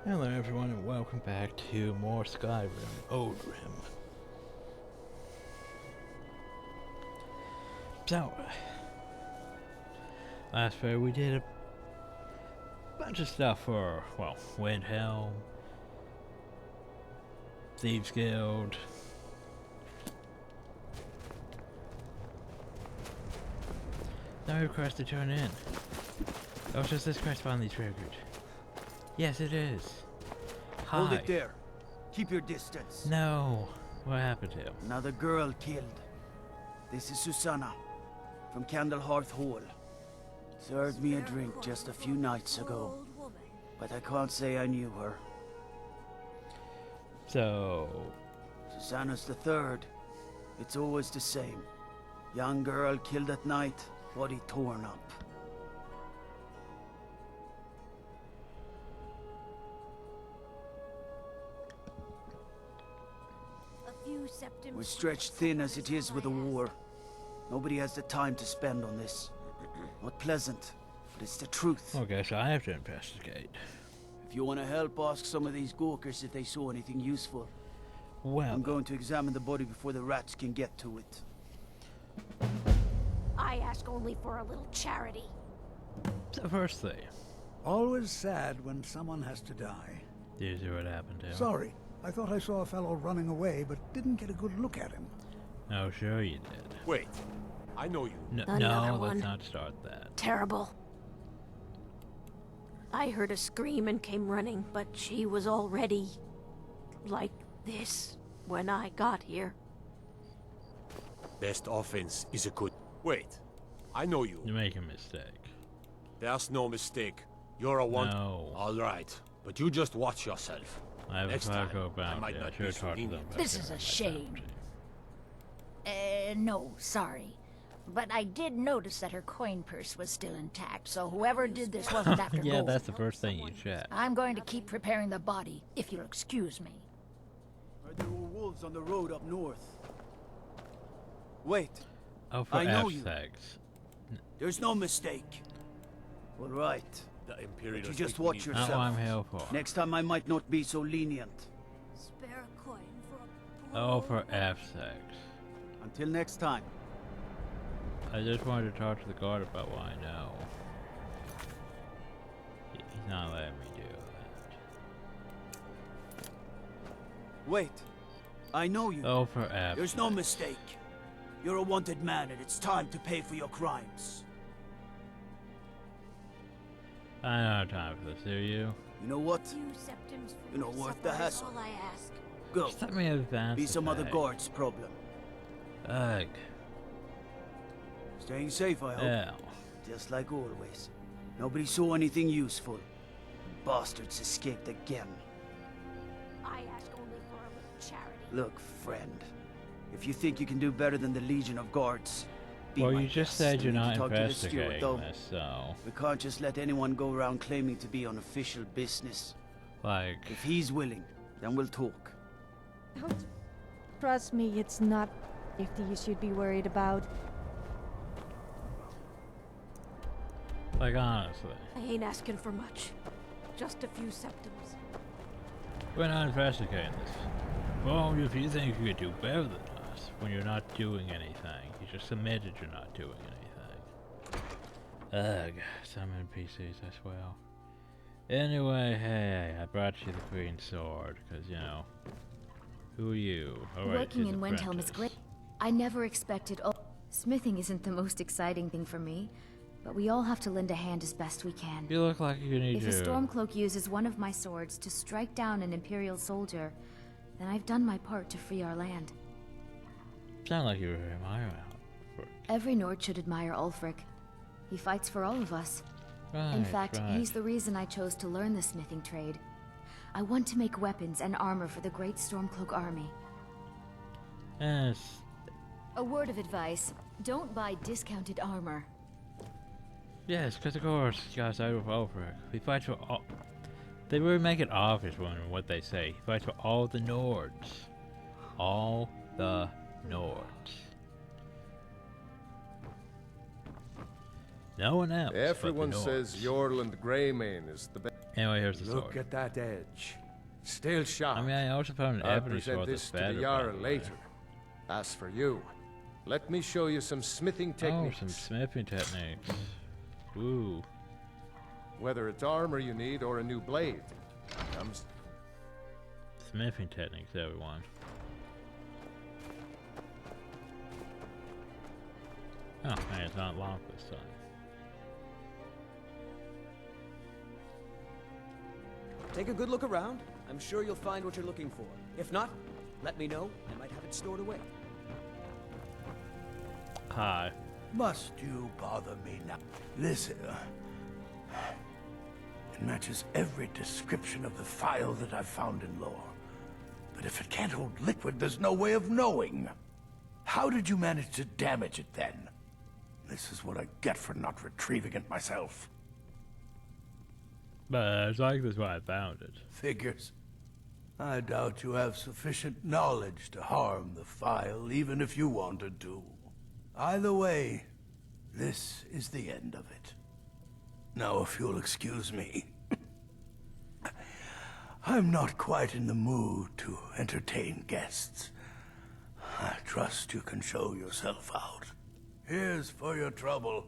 Hello everyone and welcome back to more Skyrim, Oldrim. So, last video we did a bunch of stuff for, well, Windhelm, Thieves Guild, no request to join in. Oh, it's just this quest finally triggered. Yes, it is. Hi. Hold it there. Keep your distance. No. What happened to him? Another girl killed. This is Susanna from Candlehearth Hall. Served me a drink just a few nights ago, but I can't say I knew her. So... Susanna's the third. It's always the same. Young girl killed at night, body torn up. We're stretched thin as it is with the war. Nobody has the time to spend on this. Not pleasant, but it's the truth. Okay, so I have to investigate. If you want to help, ask some of these gawkers if they saw anything useful. Well... I'm going to examine the body before the rats can get to it. I ask only for a little charity. So firstly... Always sad when someone has to die. Do you see what happened to him? Sorry, I thought I saw a fellow running away, but didn't get a good look at him. Oh, sure you did. Wait, I know you. No, let's not start that. Terrible. I heard a scream and came running, but she was already like this when I got here. Best offense is a good... Wait, I know you. You make a mistake. There's no mistake. You're a one... No. Alright, but you just watch yourself. I have Next a time, Falco I bounty. might I not should be have so talked to them lenient. about This getting is a my shame. bounty. No, sorry. But I did notice that her coin purse was still intact, so whoever did this wasn't after Yeah, gold. that's the first thing you check. I'm going to keep preparing the body, if you'll excuse me. Heard there were wolves on the road up north. Wait, Oh, for I know you. F-sex. there's no mistake. All right, The Imperial... but you just watch Not what yourself. I'm here for. Next time I might not be so lenient. Spare a coin for a Oh, for F-sex. Until next time. I just wanted to talk to the guard about what I know. He's not letting me do that. Wait, I know you. Oh, for F. There's no mistake. You're a wanted man and it's time to pay for your crimes. I don't have time for this, do you? You know what? few septims for You're not my worth the supper is hassle. all I ask. Go. Just let me advance. Be the some other pay. guard's problem. Ugh. Staying safe, I hope. Yeah. Just like always. Nobody saw anything useful. The bastards escaped again. I ask only for a little charity. Look, friend. If you think you can do better than the Legion of Guards, be Well, my you just guest. said I you're need to not talk to the steward, investigating though. this, so... We can't just let anyone go around claiming to be on official business. Like... If he's willing, then we'll talk. Trust me, it's not safety you should be worried about. Like, honestly. I ain't asking for much. Just a few septims. We're not investigating this. Well, if you think you could do better than us when you're not doing anything, you just admitted you're not doing anything. Ugh, some NPCs, I swear. Anyway, hey, I brought you the Queen's Sword, because, you know, who are you? All right, Working she's in Windhelm apprentice. is great. I never expected. Oh, smithing isn't the most exciting thing for me, but we all have to lend a hand as best we can. You look like you need If to... a Stormcloak uses one of my swords to strike down an Imperial soldier, then I've done my part to free our land. Sound like you were admiring for... Every Nord should admire Ulfric. He fights for all of us. Right, In fact, right. he's the reason I chose to learn the smithing trade. I want to make weapons and armor for the great Stormcloak army. Yes. A word of advice, don't buy discounted armor. Yes, because of course, you guys out with Ulfric. He fights for all... They really make it obvious when what they say. He fights for all the Nords. All the Nords. No one else. Everyone but the says Nords. Jorland Greymane is the best. Anyway, here's the Look sword. at that edge. Still sharp. I mean, I also found an I'll ebony present sword that's this to better. the by Jarl the way. later. As for you, let me show you some smithing techniques. Oh, some smithing techniques. Ooh. Whether it's armor you need or a new blade. Comes. Smithing techniques, everyone. Oh, man, it's not long this time. Take a good look around. I'm sure you'll find what you're looking for. If not, let me know. I might have it stored away. Hi. Must you bother me now? Listen, it matches every description of the file that I've found in lore. But if it can't hold liquid, there's no way of knowing. How did you manage to damage it then? This is what I get for not retrieving it myself. But it's like this why I found it. Figures. I doubt you have sufficient knowledge to harm the file, even if you wanted to. Either way, this is the end of it. Now, if you'll excuse me, I'm not quite in the mood to entertain guests. I trust you can show yourself out. Here's for your trouble.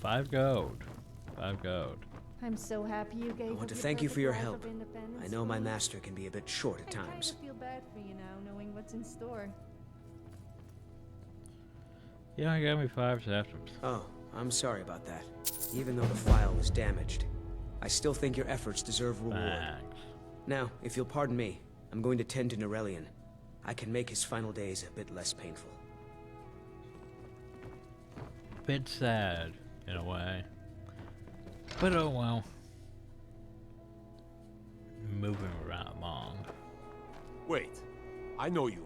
$5 gold. 5 gold. I'm so happy you gave I want up to your thank you for perfect your life help. of independence I know my for me. master can be a bit short at I kind times. of feel bad for you now, knowing what's in store. You only gave me 5 septims. Oh, I'm sorry about that. Even though the file was damaged, I still think your efforts deserve reward. Thanks. Now, if you'll pardon me, I'm going to tend to Norellian. I can make his final days a bit less painful. Bit sad, in a way. But oh well. Moving right along. Wait, I know you.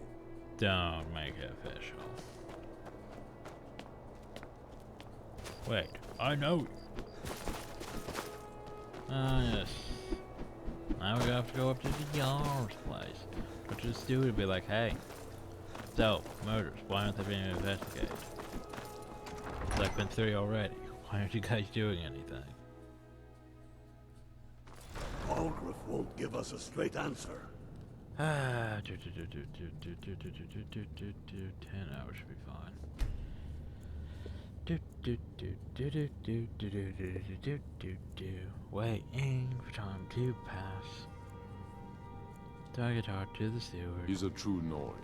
Don't make it official. Wait, I know you. Ah, yes. Now we have to go up to the Jarl's place. Which is stupid to be like, hey, so, murders, why aren't they being investigated? It's like been 3 already. Why aren't you guys doing anything? Oldrim won't give us a straight answer. 10 hours should be fine. Waiting for time to pass. Target talk to the steward. He's a true Nord.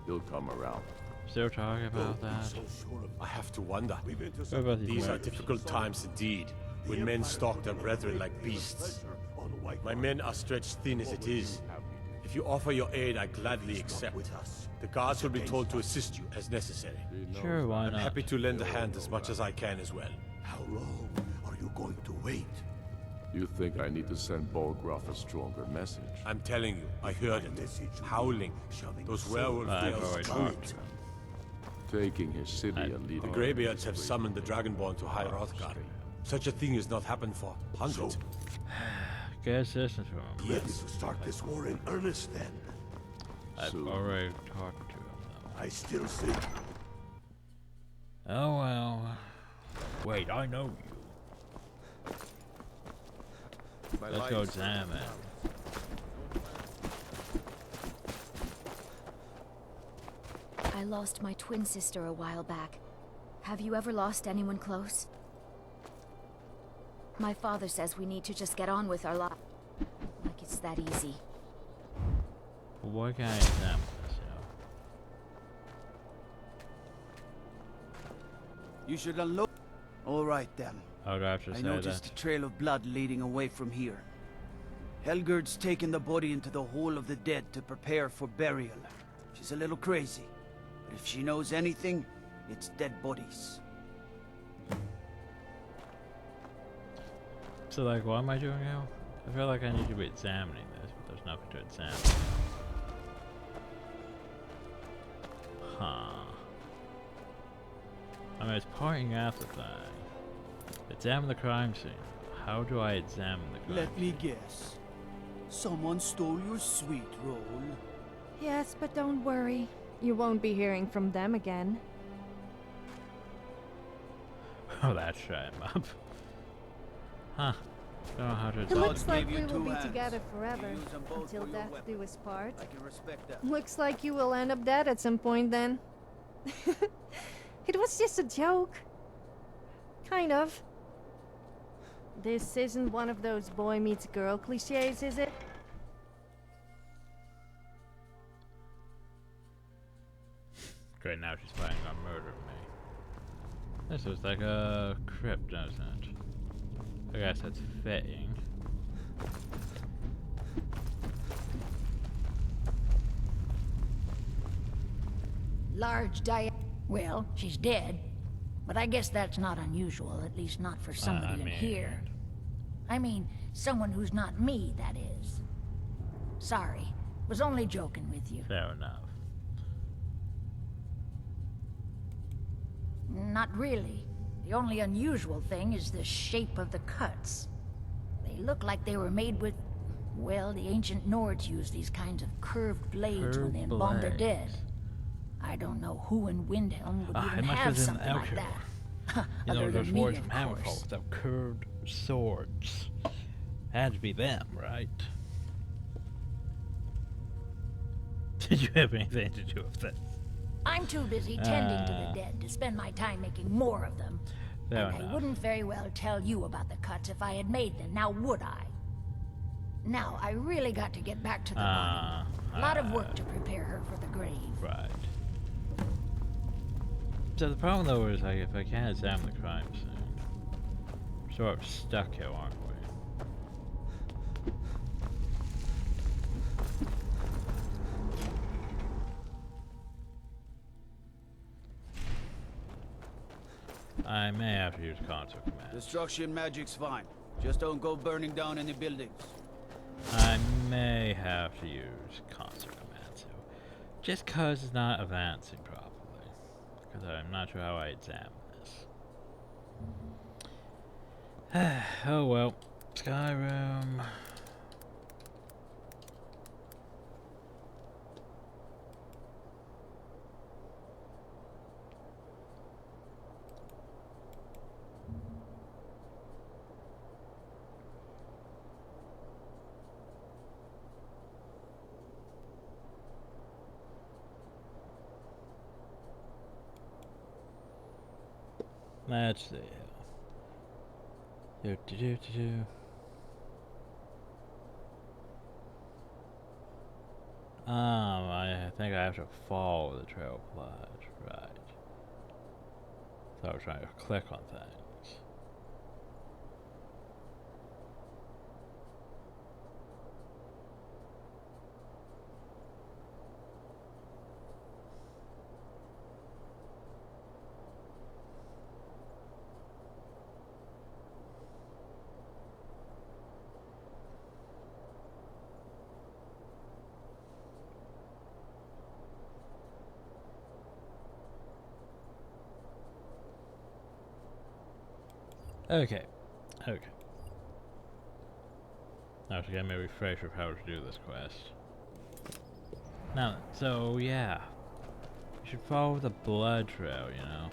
He'll come around. Still talking about that. I have to wonder. What about these These are murders? difficult times indeed, when men stalk their brethren like beasts. My men are stretched thin as it is. If you offer your aid, I gladly accept. The guards will be told to assist you as necessary. Sure, why I'm not? happy to lend a hand as much as I can as well. How long are you going to wait? You think I need to send Bolgraf a stronger message? I'm telling you, I heard it. Howling. Those werewolf I've tales already are heard true. Taking his city and leading... The Greybeards have summoned the Dragonborn to High Hrothgar. Such a thing has not happened for hundreds. Get assistance from him. Let's start this war in earnest then. I've already talked to him though. I still see. Oh well. Wait, I know you. Let's go examine. I lost my twin sister a while back. Have you ever lost anyone close? My father says we need to just get on with our life. Like it's that easy. Well, why can't I examine this, You should unload. All right then. I would have to I say noticed that. a trail of blood leading away from here. Helgerd's taken the body into the Hall of the Dead to prepare for burial. She's a little crazy, but if she knows anything, it's dead bodies. So like, what am I doing now? I feel like I need to be examining this, but there's nothing to examine. Huh. I mean, it's pointing out the thing. Examine the crime scene. How do I examine the crime Let me guess. Someone stole your sweet roll. Yes, but don't worry. You won't be hearing from them again. Oh, that's shut him up. Huh. Don't know how to It tell looks him. like we will be together forever, until death do us part. I can respect that. Looks like you will end up dead at some point then. It was just a joke. Kind of. This isn't one of those boy meets girl cliches, is it? Great, now she's planning on murdering me. This looks like a crypt, doesn't it? I guess that's fitting. Large Well, she's dead. But I guess that's not unusual, at least not for somebody in here. I mean, someone who's not me, that is. Sorry. Was only joking with you. Fair enough. Not really. The only unusual thing is the shape of the cuts. They look like they were made with... Well, the ancient Nords used these kinds of curved blades when they embalmed their dead. I don't know who in Windhelm would even have something like that. You know, Other those than me, words of from Hammerfall course. with them curved swords. Had to be them, right? Did you have anything to do with this? I'm too busy tending to the dead to spend my time making more of them. Fair And enough. I wouldn't very well tell you about the cuts if I had made them, now would I? Now, I really got to get back to the body. A lot of work to prepare her for the grave. Right. So the problem though is, like, if I can't examine the crime scene, we're sort of stuck here, aren't we? I may have to use console command. Destruction magic's fine. Just don't go burning down any buildings. I may have to use console command, so just cause it's not advancing properly. Because I'm not sure how I examine this. Oh well. Skyrim. Let's see. I think I have to follow the trail of blood, right. So I was trying to click on things. Okay. Okay. Now to get me a refresher of how to do this quest. Now, so yeah. You should follow the blood trail, you know.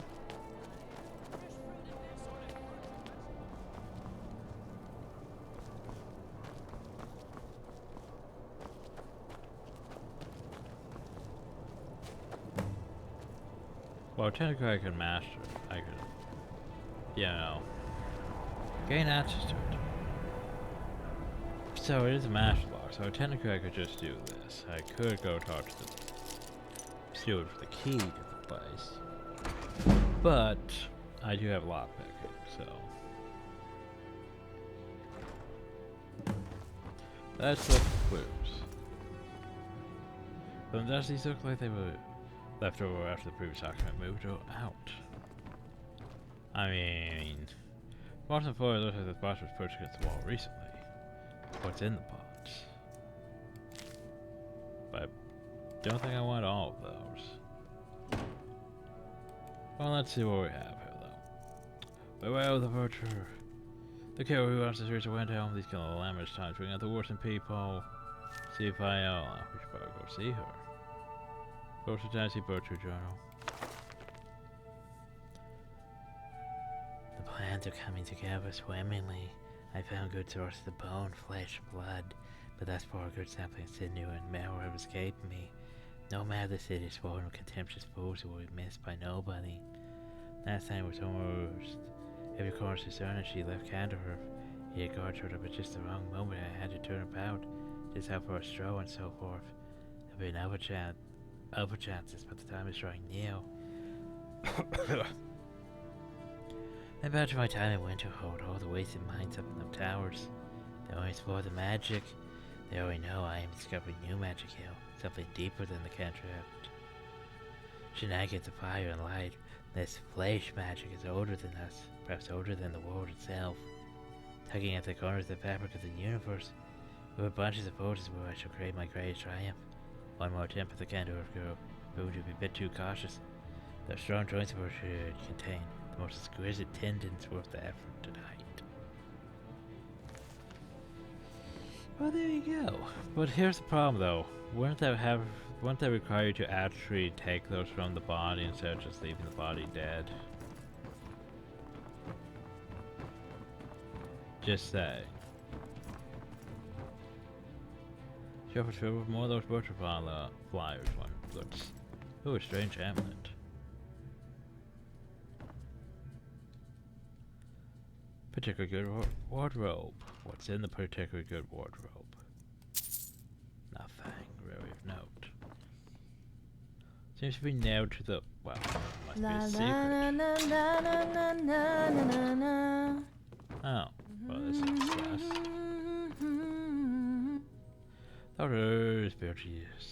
Well, technically I could master it. I could, you know, gain access to it. So it is a master lock, so technically I could just do this. I could go talk to the steward for the key to the place. But I do have lockpicking, so let's look for clues. But does these look like they were left over after the previous occupant moved out? I mean, bottom floor looks like the box was pushed against the wall recently. What's in the box? But I don't think I want all of those. Well, let's see what we have here, though. Beware of the vulture. The killer who wants to search the window. These killing the lamb is time to bring out the worst in people. See if I we should probably go see her. Go to Tennessee Butcher Journal. lands are coming together swimmingly. I found good sources of bone, flesh, and blood, but thus far good sampling of sinew and marrow have escaped me. No matter the city is full of contemptuous fools who will be missed by nobody. Last night was almost every corner Susanna she left Candor. He had guard showed up at just the wrong moment. I had to turn about, just out for a stroll and so forth. There'll be other chances, but the time is drawing near. I badger my time in Winterhold, all the wasted minds up in them towers. They only explore the magic. They already know I am discovering new magic here, something deeper than the cantrip. Shenanigans of fire and light. This flesh magic is older than us, perhaps older than the world itself. Tugging at the corners of the fabric of the universe, with bunches of forces where I shall create my greatest triumph. One more attempt at the candor of girl, but would be a bit too cautious. The strong joints of her should contain the most exquisite tendons worth the effort tonight. Well, there you go. But here's the problem, though. Wouldn't that require you to actually take those from the body instead of just leaving the body dead? Just say. Sure, more of those butterfly flyers. One looks. Ooh, a strange amulet. Particularly good wardrobe. What's in the particularly good wardrobe? Nothing really of note. Seems to be nailed to the. Well, must be a secret. Oh, well, this is stress. Others beauteous.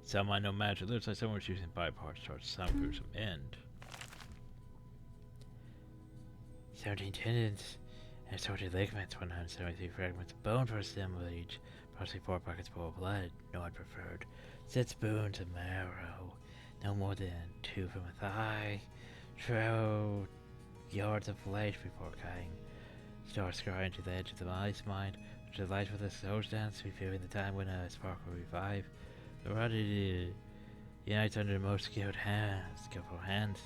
Some I know magic. Looks like someone was using body parts towards some gruesome end. 17 tendons and assorted ligaments, 173 fragments of bone for assemblage, approximately 4 buckets full of blood, no one preferred, 6 spoons of marrow, no more than 2 from a thigh, 12 yards of flesh before cutting, start scarring to the edge of the body's mind, which is light with a soul dance, revealing the time when a spark will revive. The body unites under the most skillful hands.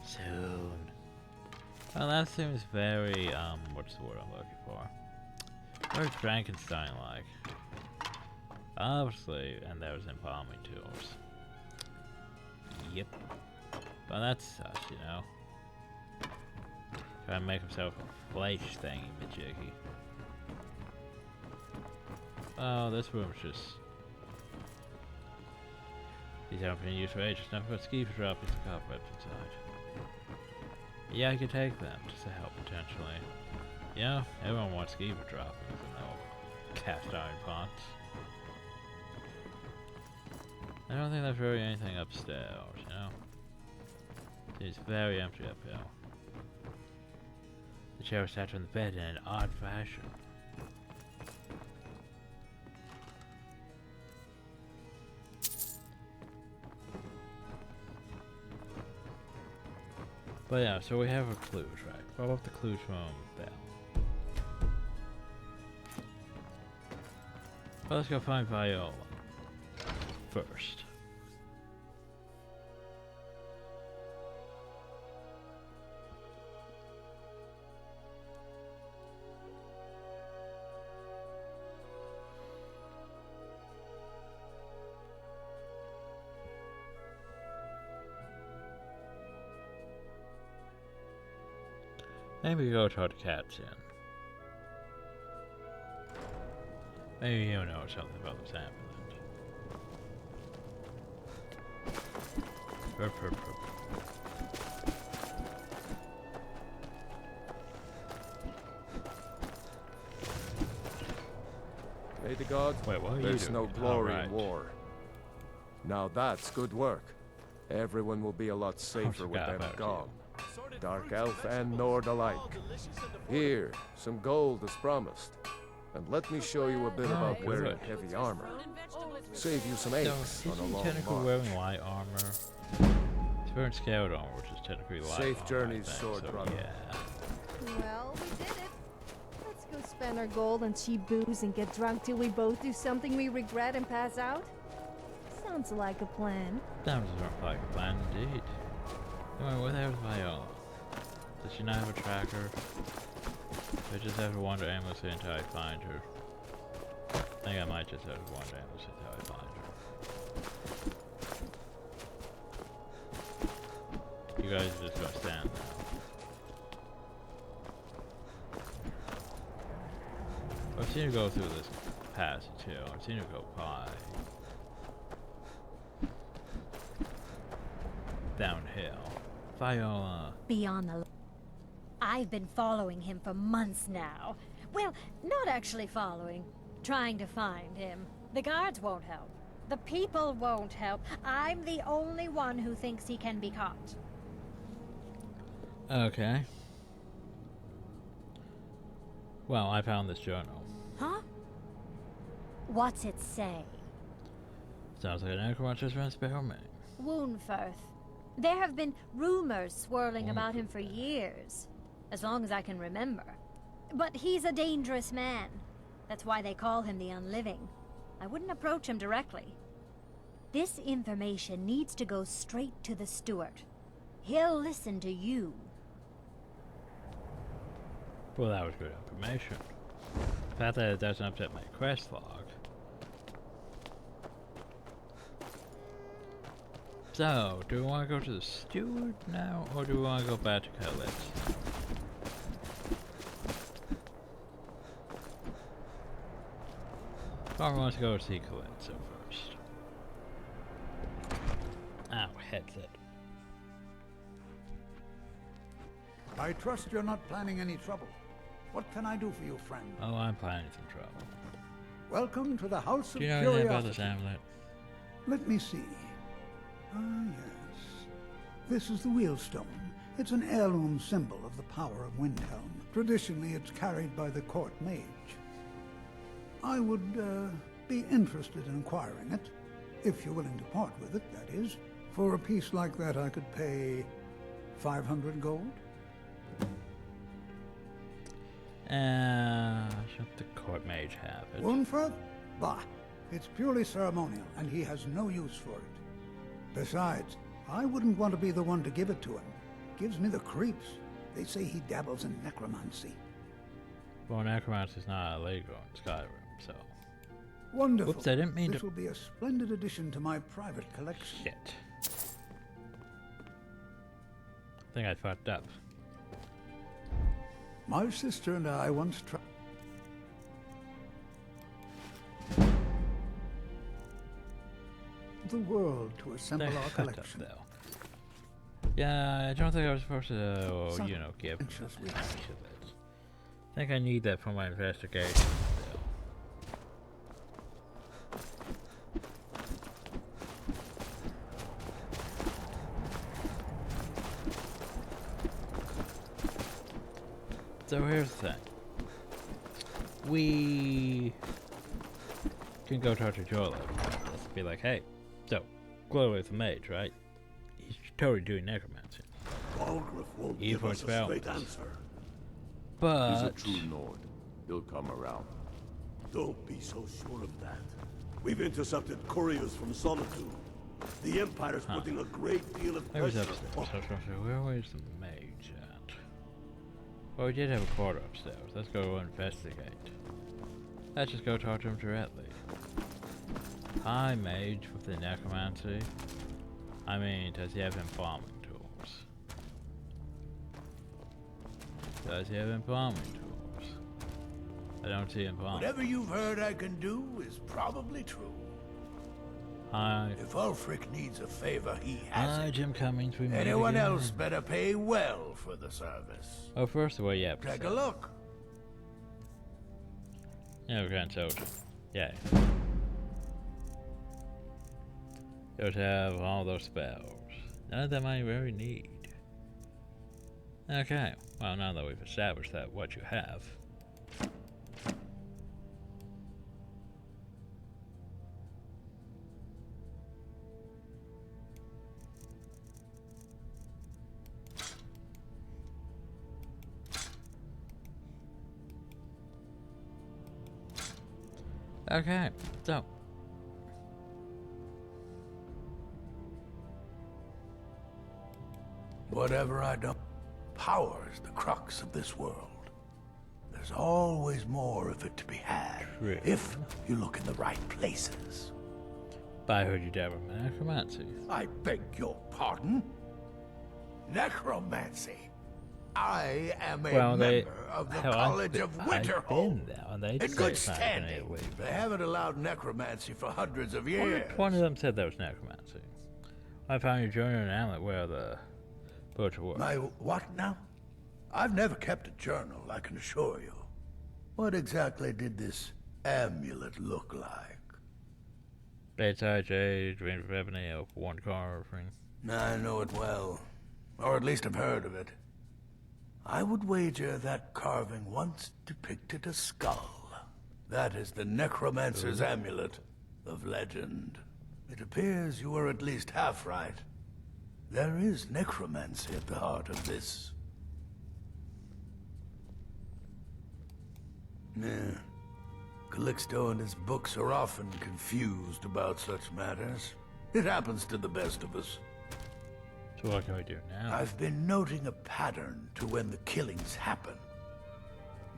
Soon. Well, that seems very, what's the word I'm looking for? Very Frankenstein-like. Obviously, and there's embalming tools. Yep. But that's sus, you know? Trying to make himself a flesh thingy-majiggy. Oh, this room's just... These haven't been used for ages. Nothing but ski for drop into cobwebs inside. Yeah, I could take them just to help potentially. You know, everyone wants ski for droppings and no cast iron pots. I don't think there's really anything upstairs, you know? It's very empty up here. The chair sat on the bed in an odd fashion. But yeah, so we have our clues, right? What about the clues from Belle? Well, let's go find Viola first. Maybe we go toward the cat's inn. Maybe you know something about this amulet. May the gods. Wait, what are There's you no doing? glory Right. in war. Now that's good work. Everyone will be a lot safer with them gone. Dark elf and Nord alike. Here, some gold as promised. And let me show you a bit about wearing heavy armor. Save you some aches on a long technically march. wearing light armor. It's wearing scaled armor, which is technically light Safe armor, journeys, I think, sword so runner. yeah. Well, we did it. Let's go spend our gold on cheap booze and get drunk till we both do something we regret and pass out. Sounds like a plan. Sounds like a plan indeed. Alright, what the hell is Viola? Does she not have a tracker? I just have to wander aimlessly until I find her. I think I might just have to wander aimlessly until I find her. You guys are just gonna stand there. I've seen her go through this passage here. I've seen her go by. Downhill. Viola. Beyond the... I've been following him for months now. Well, not actually following. Trying to find him. The guards won't help. The people won't help. I'm the only one who thinks he can be caught. Okay. Well, I found this journal. Huh? What's it say? Sounds like an necromancer's experiment. Woundfirth. There have been rumors swirling about him for years. As long as I can remember. But he's a dangerous man. That's why they call him the Unliving. I wouldn't approach him directly. This information needs to go straight to the steward. He'll listen to you. Well, that was good information. The fact that it doesn't update my quest log. So, do we want to go to the steward now, or do we want to go back to Calypso? I want to go see Calypso first. Ow, headset. I trust you're not planning any trouble. What can I do for you, friend? Oh, I'm planning some trouble. Welcome to the House of Do you know Curiosity. anything about this amulet? Let me see. Ah, yes. This is the Wheelstone. It's an heirloom symbol of the power of Windhelm. Traditionally, it's carried by the court mage. I would be interested in acquiring it, if you're willing to part with it, that is. For a piece like that, I could pay 500 gold. Should the court mage have it? Woundfirth? Bah, it's purely ceremonial, and he has no use for it. Besides, I wouldn't want to be the one to give it to him. Gives me the creeps. They say he dabbles in necromancy. Well, necromancy is not illegal in Skyrim, so... Wonderful. Whoops, I didn't mean This to... will be a splendid addition to my private collection. Shit. I think I fucked up. My sister and I once tried... the world to assemble our collection. Though. Yeah, I don't think I was supposed to, you know, give much of it. I think I need that for my investigation still. So here's the thing. We can go talk to Jolo. Just be like, hey, so, Glow is a mage, right? He's totally doing necromancy. Balgruuf won't give us a straight answer. But... he's a true Nord. He'll come around. Don't be so sure of that. We've intercepted couriers from Solitude. The Empire's putting a great deal of pressure on... Where was the mage at? Well, we did have a quarter upstairs. Let's go investigate. Let's just go talk to him directly. Hi, mage with the necromancy. I mean, does he have embalming tools? Does he have embalming tools? I don't see embalming. Whatever you've heard I can do is probably true. Hi. If Ulfric needs a favor, he has Hi, it. Jim Cummings. We meet Anyone again. else better pay well for the service. Oh, first of all, yeah. Take a look. Yeah, we can't tell. Yeah. You'll have all those spells. None of them I really need. Okay. Well, now that we've established that what you have. Okay, so. whatever I don't. Power is the crux of this world. There's always more of it to be had, if you look in the right places. But I heard you dabble in necromancy. I beg your pardon? Necromancy? I am a member of the College of Winterhold. In good standing. They haven't allowed necromancy for hundreds of years. One of them said there was necromancy. I found your journal in Amulet where the butcher was. My what now? I've never kept a journal, I can assure you. What exactly did this amulet look like? Bedside jade, dream of ebony, of one carving. I know it well. Or at least I've heard of it. I would wager that carving once depicted a skull. That is the necromancer's amulet of legend. It appears you were at least half right. There is necromancy at the heart of this. Yeah. Calixto and his books are often confused about such matters. It happens to the best of us. So what can we do now? I've been noting a pattern to when the killings happen.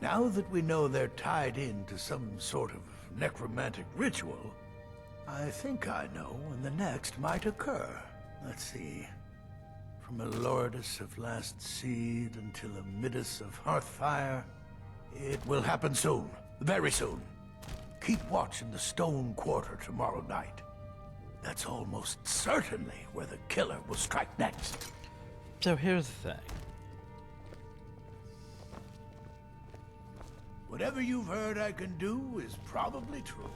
Now that we know they're tied into some sort of necromantic ritual, I think I know when the next might occur. Let's see. From a Lourdes of Last Seed until a Midas of Hearthfire, it will happen soon. Very soon. Keep watch in the Stone Quarter tomorrow night. That's almost certainly where the killer will strike next. So here's the thing. Whatever you've heard I can do is probably true.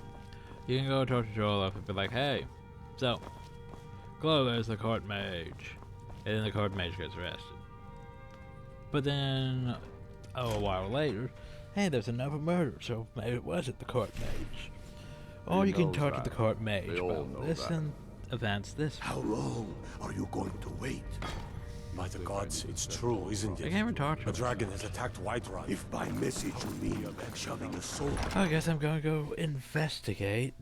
You can go talk to Joel up and be like, hey, so, Glow, there's the court mage. And then the court mage gets arrested. But then, a while later, hey, there's another murder, so maybe it wasn't the court mage. Or you can talk to the court mage about this and advance this. How long are you going to wait? By the gods, it's true, isn't it? I can't even talk to The dragon has attacked Whiterun. If by message you mean shoving a sword... I guess I'm gonna go investigate.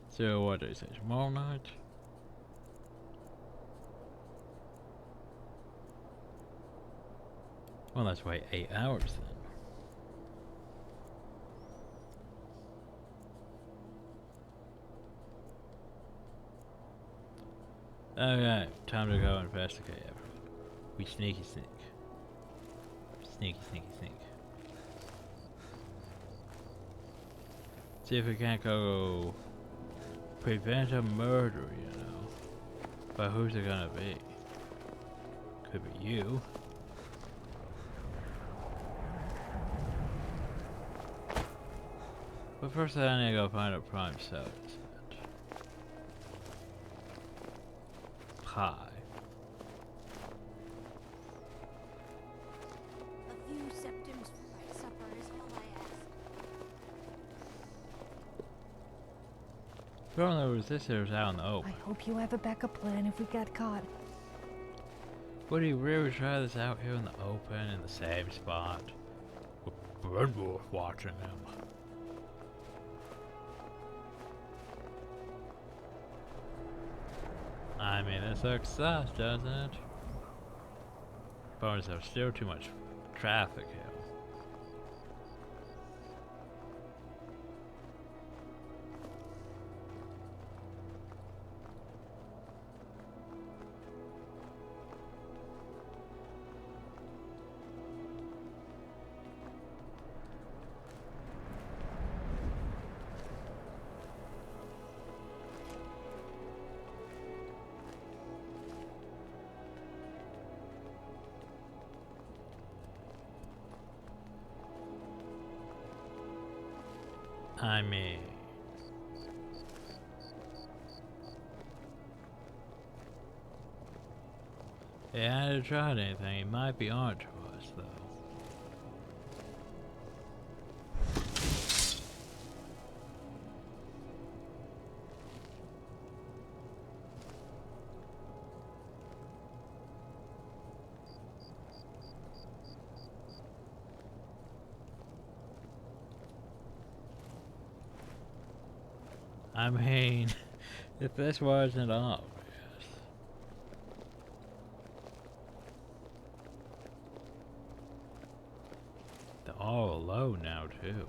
So what do you say, tomorrow night? Well, let's wait 8 hours then. Okay, time to go investigate everyone. We sneaky sneak. Sneaky sneaky sneak. See if we can't go prevent a murder, you know. But who's it gonna be? Could be you. But first I need to go find a prime cell. Hi. A few septims for my supper is all I ask. Well, there was this here was out in the open. I hope you have a backup plan if we got caught. Would you really try this out here in the open in the same spot? With Brendwolf watching him. I mean, it success, doesn't it? Bonus, there's still too much traffic here. I mean... He hadn't tried anything, he might be on to us, though. I mean, if this wasn't obvious. all alone now, too.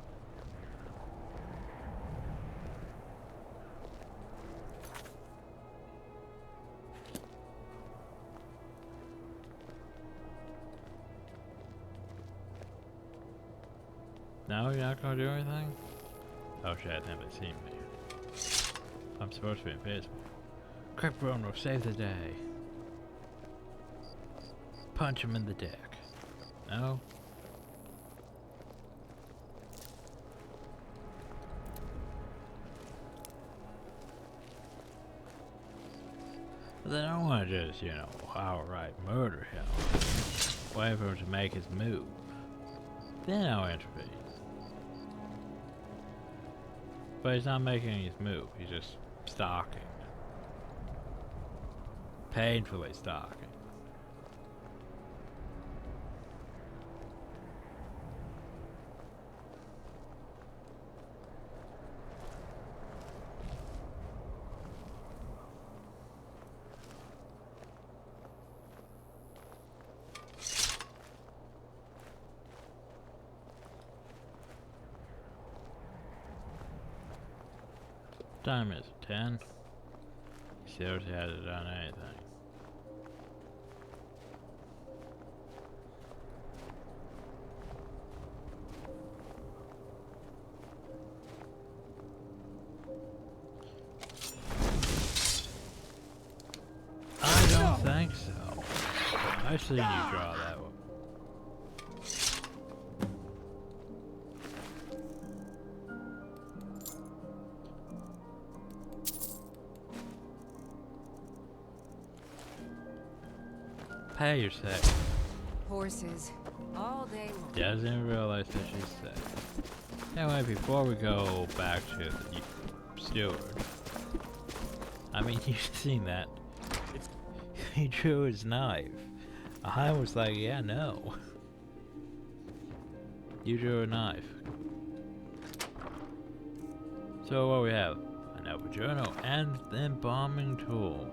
No, you're not gonna do anything? Oh shit, I think they've seen me. I'm supposed to be invisible. Quick Bruno, save the day. Punch him in the dick. No? But then I don't want to just, you know, outright murder him. Wait for him to make his move. Then I'll intervene. But he's not making his move, he's just stalking. Painfully stalking. Time is 10. Seriously hasn't done anything. I don't think so. I've seen you draw that one. Pay yourself. Horses, all day long. Doesn't realize that she's sick. Anyway, before we go back to the steward, I mean, you've seen that. He drew his knife. I was like, yeah, no. You drew a knife. So what we have? An open journal and embalming tools.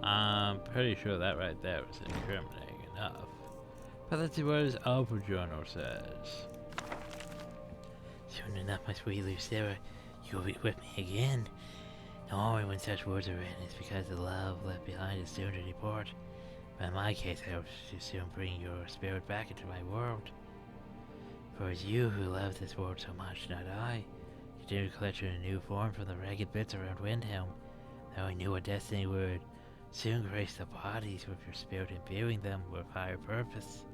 I'm pretty sure that right there was incriminating enough. But let's see what his Alpha Journal says. Soon enough, my sweet Lucilla, you'll be with me again. Normally when such words are written, it's because the love left behind is soon to depart. But in my case, I hope to soon bring your spirit back into my world. For it's you who love this world so much, not I. Continue to collect in a new form from the ragged bits around Windhelm. Though I knew a destiny would soon grace the bodies with your spirit imbuing them with higher purpose.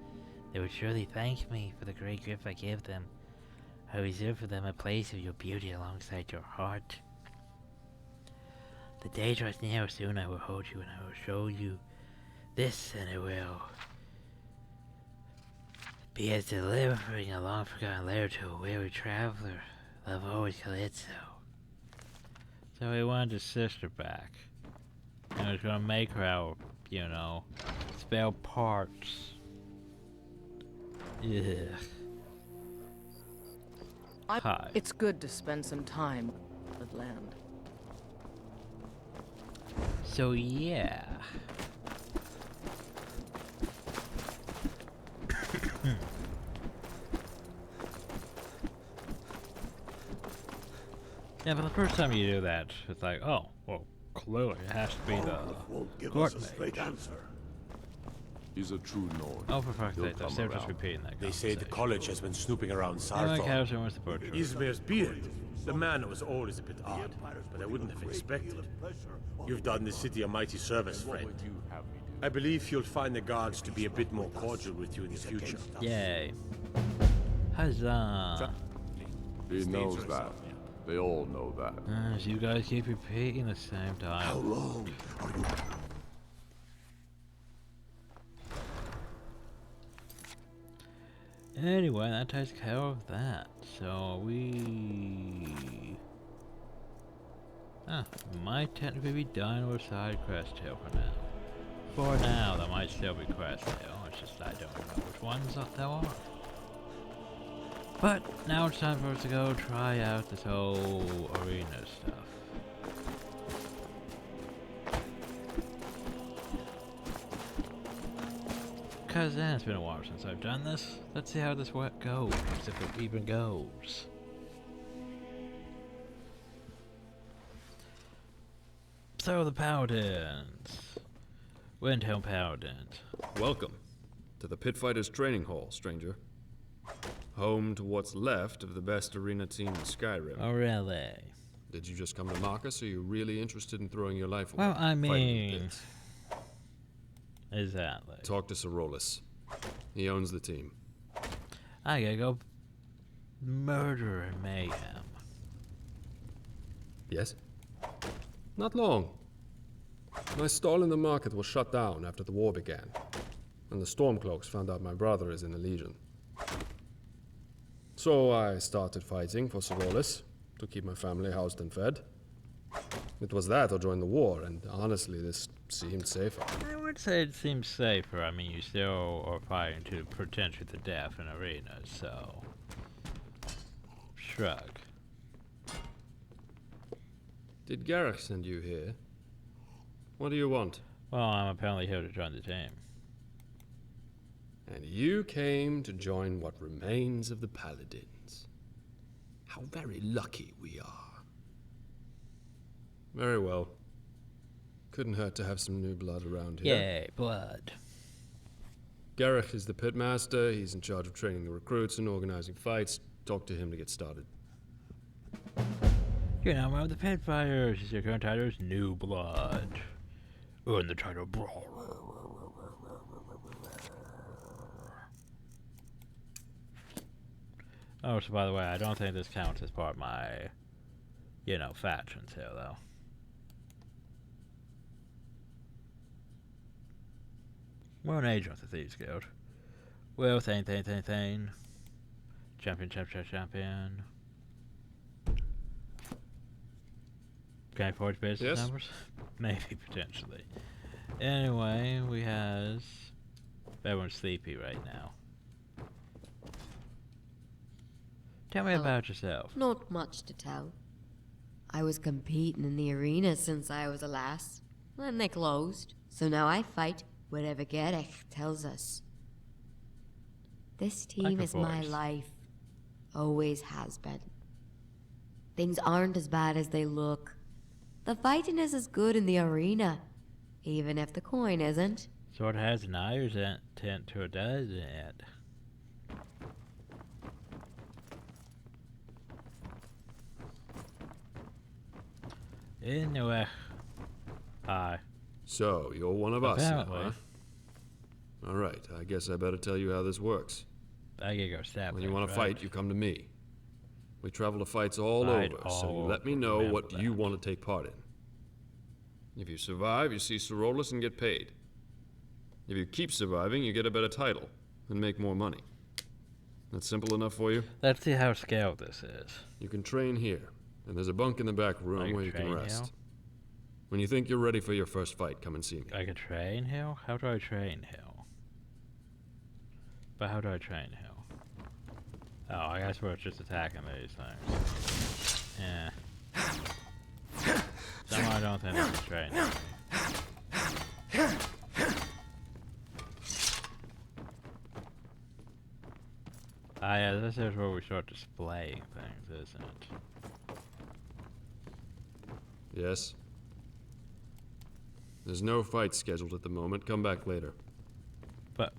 They would surely thank me for the great gift I gave them. I reserve for them a place of your beauty alongside your heart. The day draws near, soon I will hold you and I will show you this, and it will be as delivering a long forgotten letter to a weary traveler. Love always Calypso. So he wanted his sister back. And I was gonna make her out, you know, spell parts. Yeah. Hi. It's good to spend some time with land. So yeah. Yeah, but the first time you do that, it's like, oh, well, clearly it has to be the court mage. He's a true Nord. Oh, for fuck's sake, they're just repeating that. They say the college has been snooping around Sarthor. Ismir's beard. The man was always a bit odd, but I wouldn't have expected. You've done the city a mighty service, friend. I believe you'll find the guards to be a bit more cordial with you in the future. Yay. Huzzah. He knows that. They all know that. So you guys keep repeating the same time. How long are you... Anyway, that takes care of that. So we might technically be done with side quest tail for now. For now, there might still be quest tail. It's just I don't know which ones there are. But now it's time for us to go try out this whole arena stuff. Because then it's been a while since I've done this. Let's see how this work goes, if it even goes. So the Paladins. Windhelm Paladins. Welcome to the Pitfighters Training Hall, stranger. Home to what's left of the best arena team in Skyrim. Oh, really? Did you just come to mock us, or are you really interested in throwing your life away? Well, I fighting the mean... pits? Exactly. Talk to Sorolus. He owns the team. I gotta go murder and mayhem. Yes? Not long. My stall in the market was shut down after the war began, and the Stormcloaks found out my brother is in the Legion. So I started fighting for Sorolus to keep my family housed and fed. It was that or join the war, and honestly, this seemed safer. I would say it seems safer. I mean, you still are fighting to potentially the death in arenas, so... Shrug. Did Garrick send you here? What do you want? Well, I'm apparently here to join the team. And you came to join what remains of the Paladins. How very lucky we are. Very well. Couldn't hurt to have some new blood around here. Yay, blood. Garrick is the pitmaster. He's in charge of training the recruits and organizing fights. Talk to him to get started. You know, one of the pit fighters. Your current title is New Blood. Earn the title. Oh, so by the way, I don't think this counts as part of my, you know, factions here, though. We're an agent of the Thieves Guild. Well, Thane. Champion. Can I forge business numbers? Maybe, potentially. Anyway, we has... Everyone's sleepy right now. Tell me about yourself. Not much to tell. I was competing in the arena since I was a lass. Then they closed. So now I fight whatever Garrick tells us. This team is my life. Always has been. Things aren't as bad as they look. The fighting is as good in the arena, even if the coin isn't. Sword has an eyes and tent to a doesn't. Anyway. Hi. So, you're one of us, Apparently. huh? Alright, I guess I better tell you how this works. I gotta go stab When you things, want to right? fight, you come to me. We travel to fights all Fight over, so you all let me over, know remember what you want to take part in. If you survive, you see Sorolus and get paid. If you keep surviving, you get a better title and make more money. That's simple enough for you? Let's see how scaled this is. You can train here, and there's a bunk in the back room where you can train rest. here? When you think you're ready for your first fight, come and see me. I can train here? How do I train here? But how do I train here? Oh, I guess we're just attacking these things. Yeah. Somehow I don't think this is training me. Ah, yeah, this is where we start displaying things, isn't it? Yes? There's no fight scheduled at the moment. Come back later. But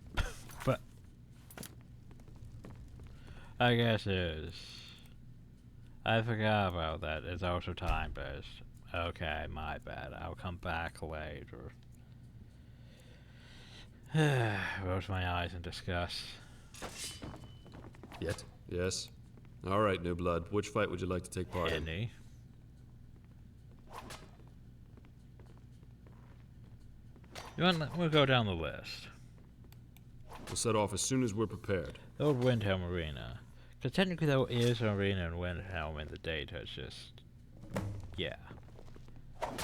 I guess it is. I forgot about that. It's also time-based. Okay, my bad. I'll come back later. Rose my eyes in disgust. Yet? Yes. All right, New Blood. Which fight would you like to take part in? Any. We'll go down the list. We'll set off as soon as we're prepared. The old Windhelm Arena. Because technically there is an arena in Windhelm in the data, it's just... yeah.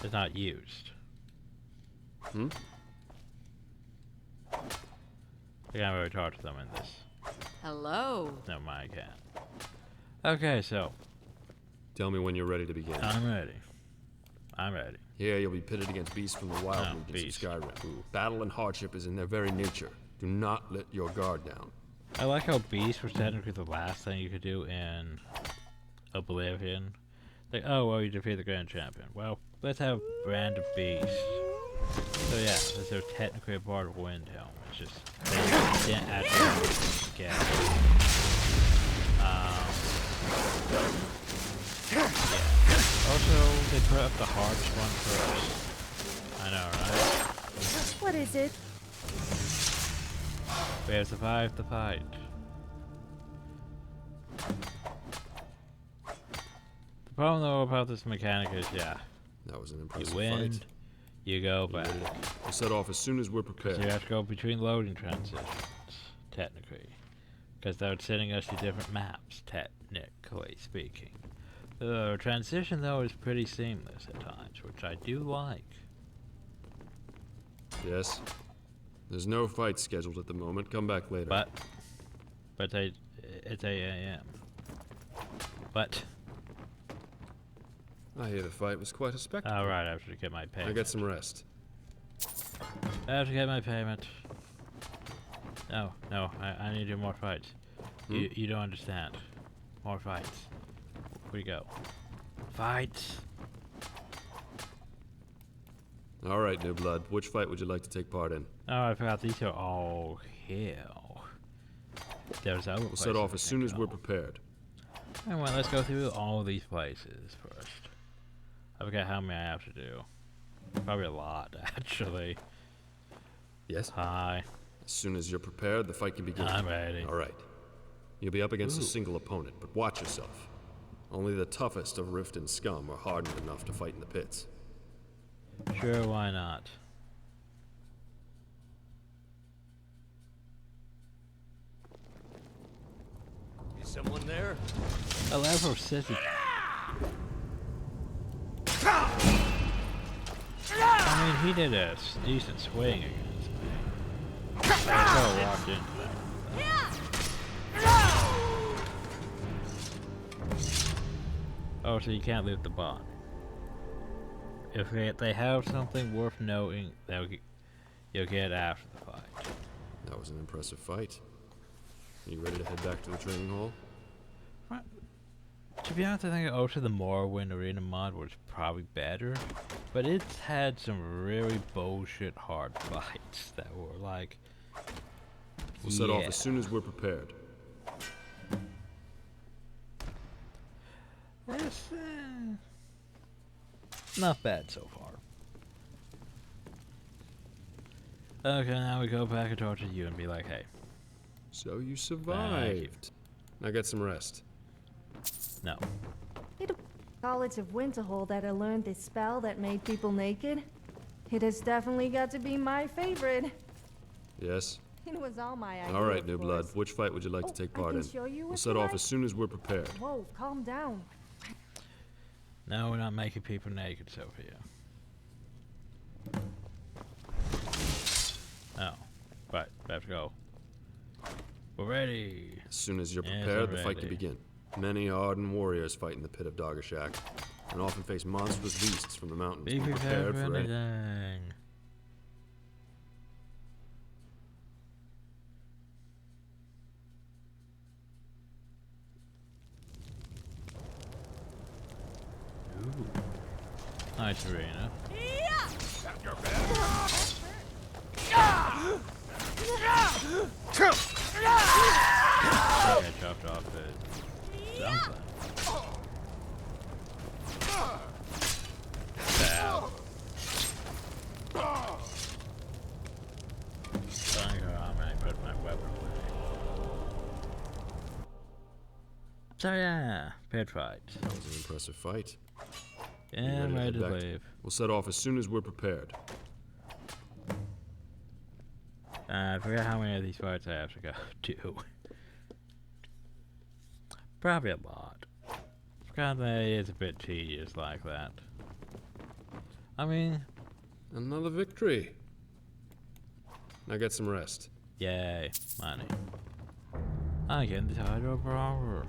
It's not used. Hmm? I can't really talk to them in this. Hello. No, I can't. Okay, so... Tell me when you're ready to begin. I'm ready. I'm ready. Here, you'll be pitted against beasts from the wild regions of Skyrim. Battle and hardship is in their very nature. Do not let your guard down. I like how Beast was technically the last thing you could do in Oblivion. Like, oh, well, you defeat the Grand Champion. Well, let's have Brand of Beast. So yeah, this is technically a part of Windhelm. It's just they didn't actually get it. Yeah. Also, they put up the hardest one first. I know, right? What is it? We have survived the fight. The problem though about this mechanic is, yeah, That was an impressive you win, fight. you go back. We'll set off as soon as we're prepared. So you have to go between loading transitions, technically. Because they're sending us to different maps, technically speaking. The transition though is pretty seamless at times, which I do like. Yes. There's no fight scheduled at the moment. Come back later. But it's 8 a.m. But I hear the fight was quite a spectacle. alright, I have to get my payment. I get some rest. I have to get my payment. No, I need to do more fights. You don't understand. More fights. Where we go? Fights! Alright, New Blood. Which fight would you like to take part in? Oh, I forgot these are all hell. There's other We'll set off as soon as we're prepared. Alright, let's go through all these places first. I forget how many I have to do. Probably a lot, actually. Yes? Hi. As soon as you're prepared, the fight can begin. I'm ready. Alright. You'll be up against a single opponent, but watch yourself. Only the toughest of Rift and Scum are hardened enough to fight in the pits. Sure, why not? Is someone there? A level 60. I mean, he did a decent swing against me. That's how I walked into that. Oh, so you can't leave the bot. If they have something worth noting, you'll get after the fight. That was an impressive fight. Are you ready to head back to the training hall? To be honest, I think also the Morrowind Arena mod was probably better, but it's had some really bullshit hard fights that were like. We'll set off as soon as we're prepared. It's not bad so far. Okay, now we go back and talk to you and be like, hey. So you survived. Now get some rest. No. It College of Winterhold that I learned this spell that made people naked. It has definitely got to be my favorite. Yes? It was all my idea. Alright, New Blood. Which fight would you like to take part in? We'll set off as soon as we're prepared. Whoa, calm down. No, we're not making people naked, Sophia. Oh. Right, we have to go. We're ready. As soon as you're prepared, the fight can begin. Many ardent warriors fight in the pit of Dagashak, and often face monstrous beasts from the mountains. Be prepared for anything. Ooh. Nice arena. I chopped off it. Something. Stab. Thank God, I'm gonna put my weapon away. So yeah, pit fight. That was an impressive fight. Yeah, I'm ready to leave. We'll set off as soon as we're prepared. I forgot how many of these fights I have to go to. Probably a lot. Forgot that it's a bit tedious like that. I mean... Another victory. Now get some rest. Yay, money. I'm getting the title of Brawler.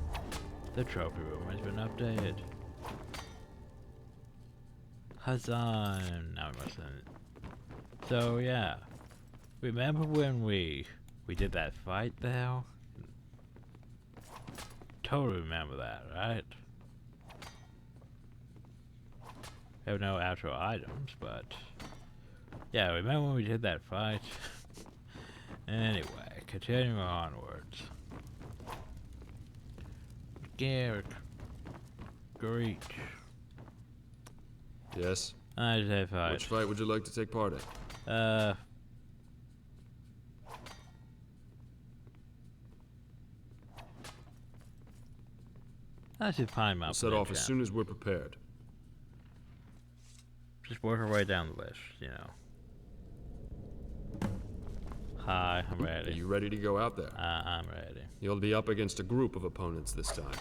The trophy room has been updated. Huzzah! Now we must end it. So yeah. Remember when we We did that fight though. Totally remember that, right? Have no actual items, but yeah, remember when we did that fight? Anyway, continuing onwards. Garrick. Great. Yes? I say fight. Which fight would you like to take part in? I should find my. We'll set off as soon as we're prepared. Just work our way down the list, you know. Hi, I'm ready. Are you ready to go out there? I'm ready. You'll be up against a group of opponents this time.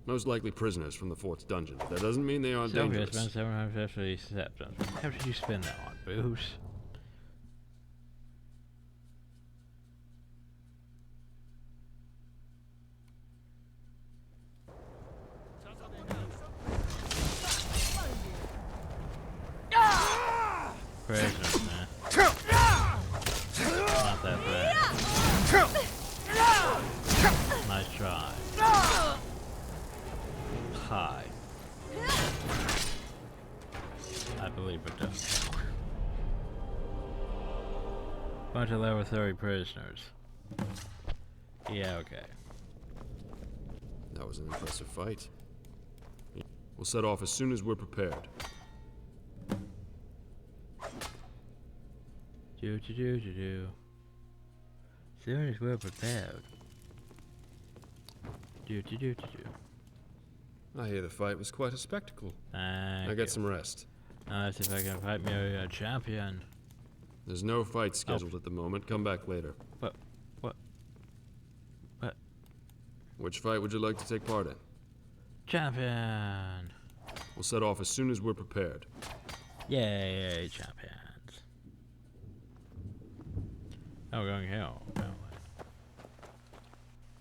Most likely prisoners from the fort's dungeon, but that doesn't mean they aren't dangerous. Spend 750 acceptance. How did you spend that on, booze? Prisoners, man. Not that bad. Nice try. Hi. I believe it does. Bunch of level 30 prisoners. Yeah, okay. That was an impressive fight. We'll set off as soon as we're prepared. Do. Soon as we're prepared. Do. I hear the fight was quite a spectacle. Thank I you. got some rest. Let's see if I can fight me a champion. There's no fight scheduled at the moment. Come back later. What? Which fight would you like to take part in? Champion! We'll set off as soon as we're prepared. Yay, champions. Oh, we're going hell.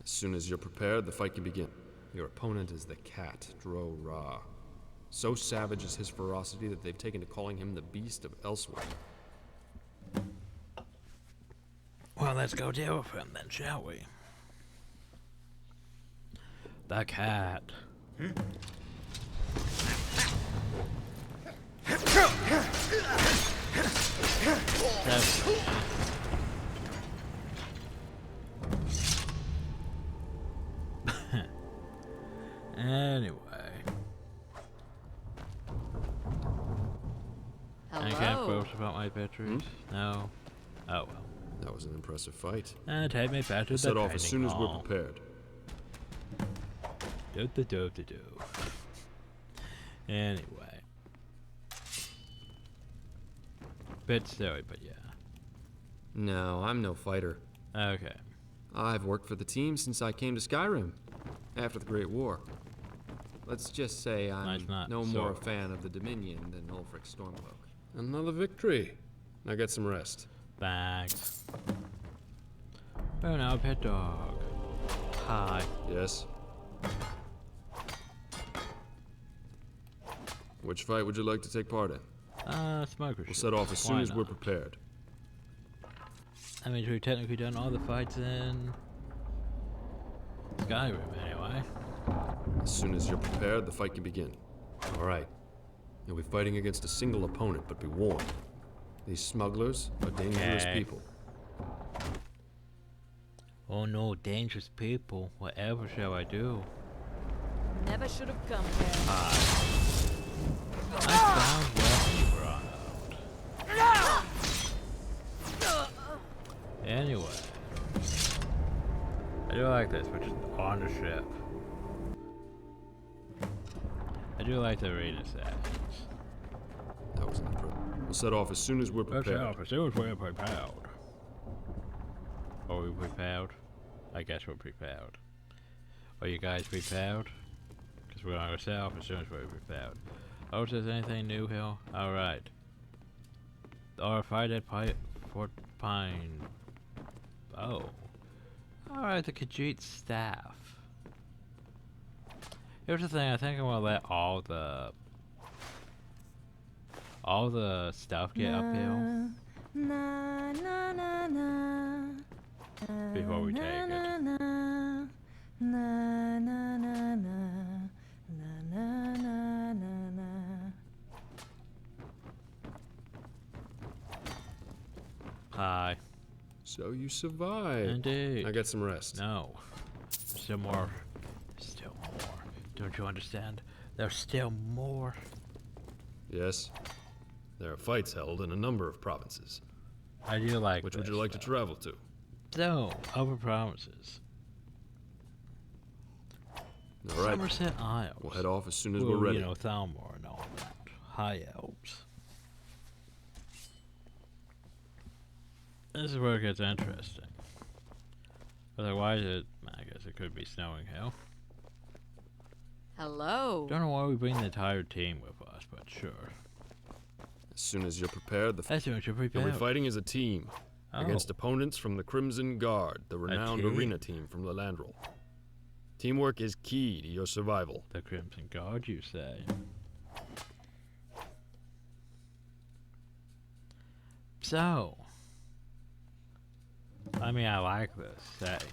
As soon as you're prepared, the fight can begin. Your opponent is the cat, Dro Ra. So savage is his ferocity that they've taken to calling him the Beast of Elsewhere. Well, let's go deal with him then, shall we? The cat. Anyway. Hello. I can't boast about my batteries. No. Oh well. That was an impressive fight. Take me back to We'll the set off as training soon as we're hall. prepared. Do. Anyway. Bit silly, but yeah. No, I'm no fighter. Okay. I've worked for the team since I came to Skyrim, after the Great War. Let's just say I'm no more a fan of the Dominion than Ulfric Stormcloak. Another victory. Now get some rest. Thanks. Oh, now pet dog. Hi. Yes? Which fight would you like to take part in? Smoker. We'll set off as soon as we're prepared. I mean, we've technically done all the fights in Skyrim anyway. As soon as you're prepared, the fight can begin. Alright. You'll be fighting against a single opponent, but be warned. These smugglers are dangerous people. Oh no, dangerous people. Whatever shall I do? Never should have come here. I found what you brought out. Anyway. I do like this, which is on the ship. I do like the arena settings. That was impressive. We'll set off as soon as we're prepared. Let's set off as soon as we're prepared. Are we prepared? I guess we're prepared. Are you guys prepared? Because we're going to set off as soon as we're prepared. Oh, is there anything new here? Alright. Or fight at Fort Pine. Oh. Alright, the Khajiit staff. Here's the thing, I think I'm gonna let all the stuff get uphill. Na na na na. before we take it. Hi. So you survived. Indeed. Now get some rest. No. There's still more. There's still more. Don't you understand? There's still more. Yes. There are fights held in a number of provinces. I do like Which this, would you like to travel to? No, over promises. All right. Somerset Isles. We'll head off as soon as well, we're ready. You know, Thalmor and all that. High Elves. This is where it gets interesting. But like, why is it? I guess it could be snowing hell. Hello. Don't know why we bring the entire team with us, but sure. As soon as you're prepared, as soon as you're prepared. You'll be fighting as a team against opponents from the Crimson Guard, the renowned arena team from Lalandrel. Teamwork is key to your survival. The Crimson Guard, you say? So, I mean, I like this setting.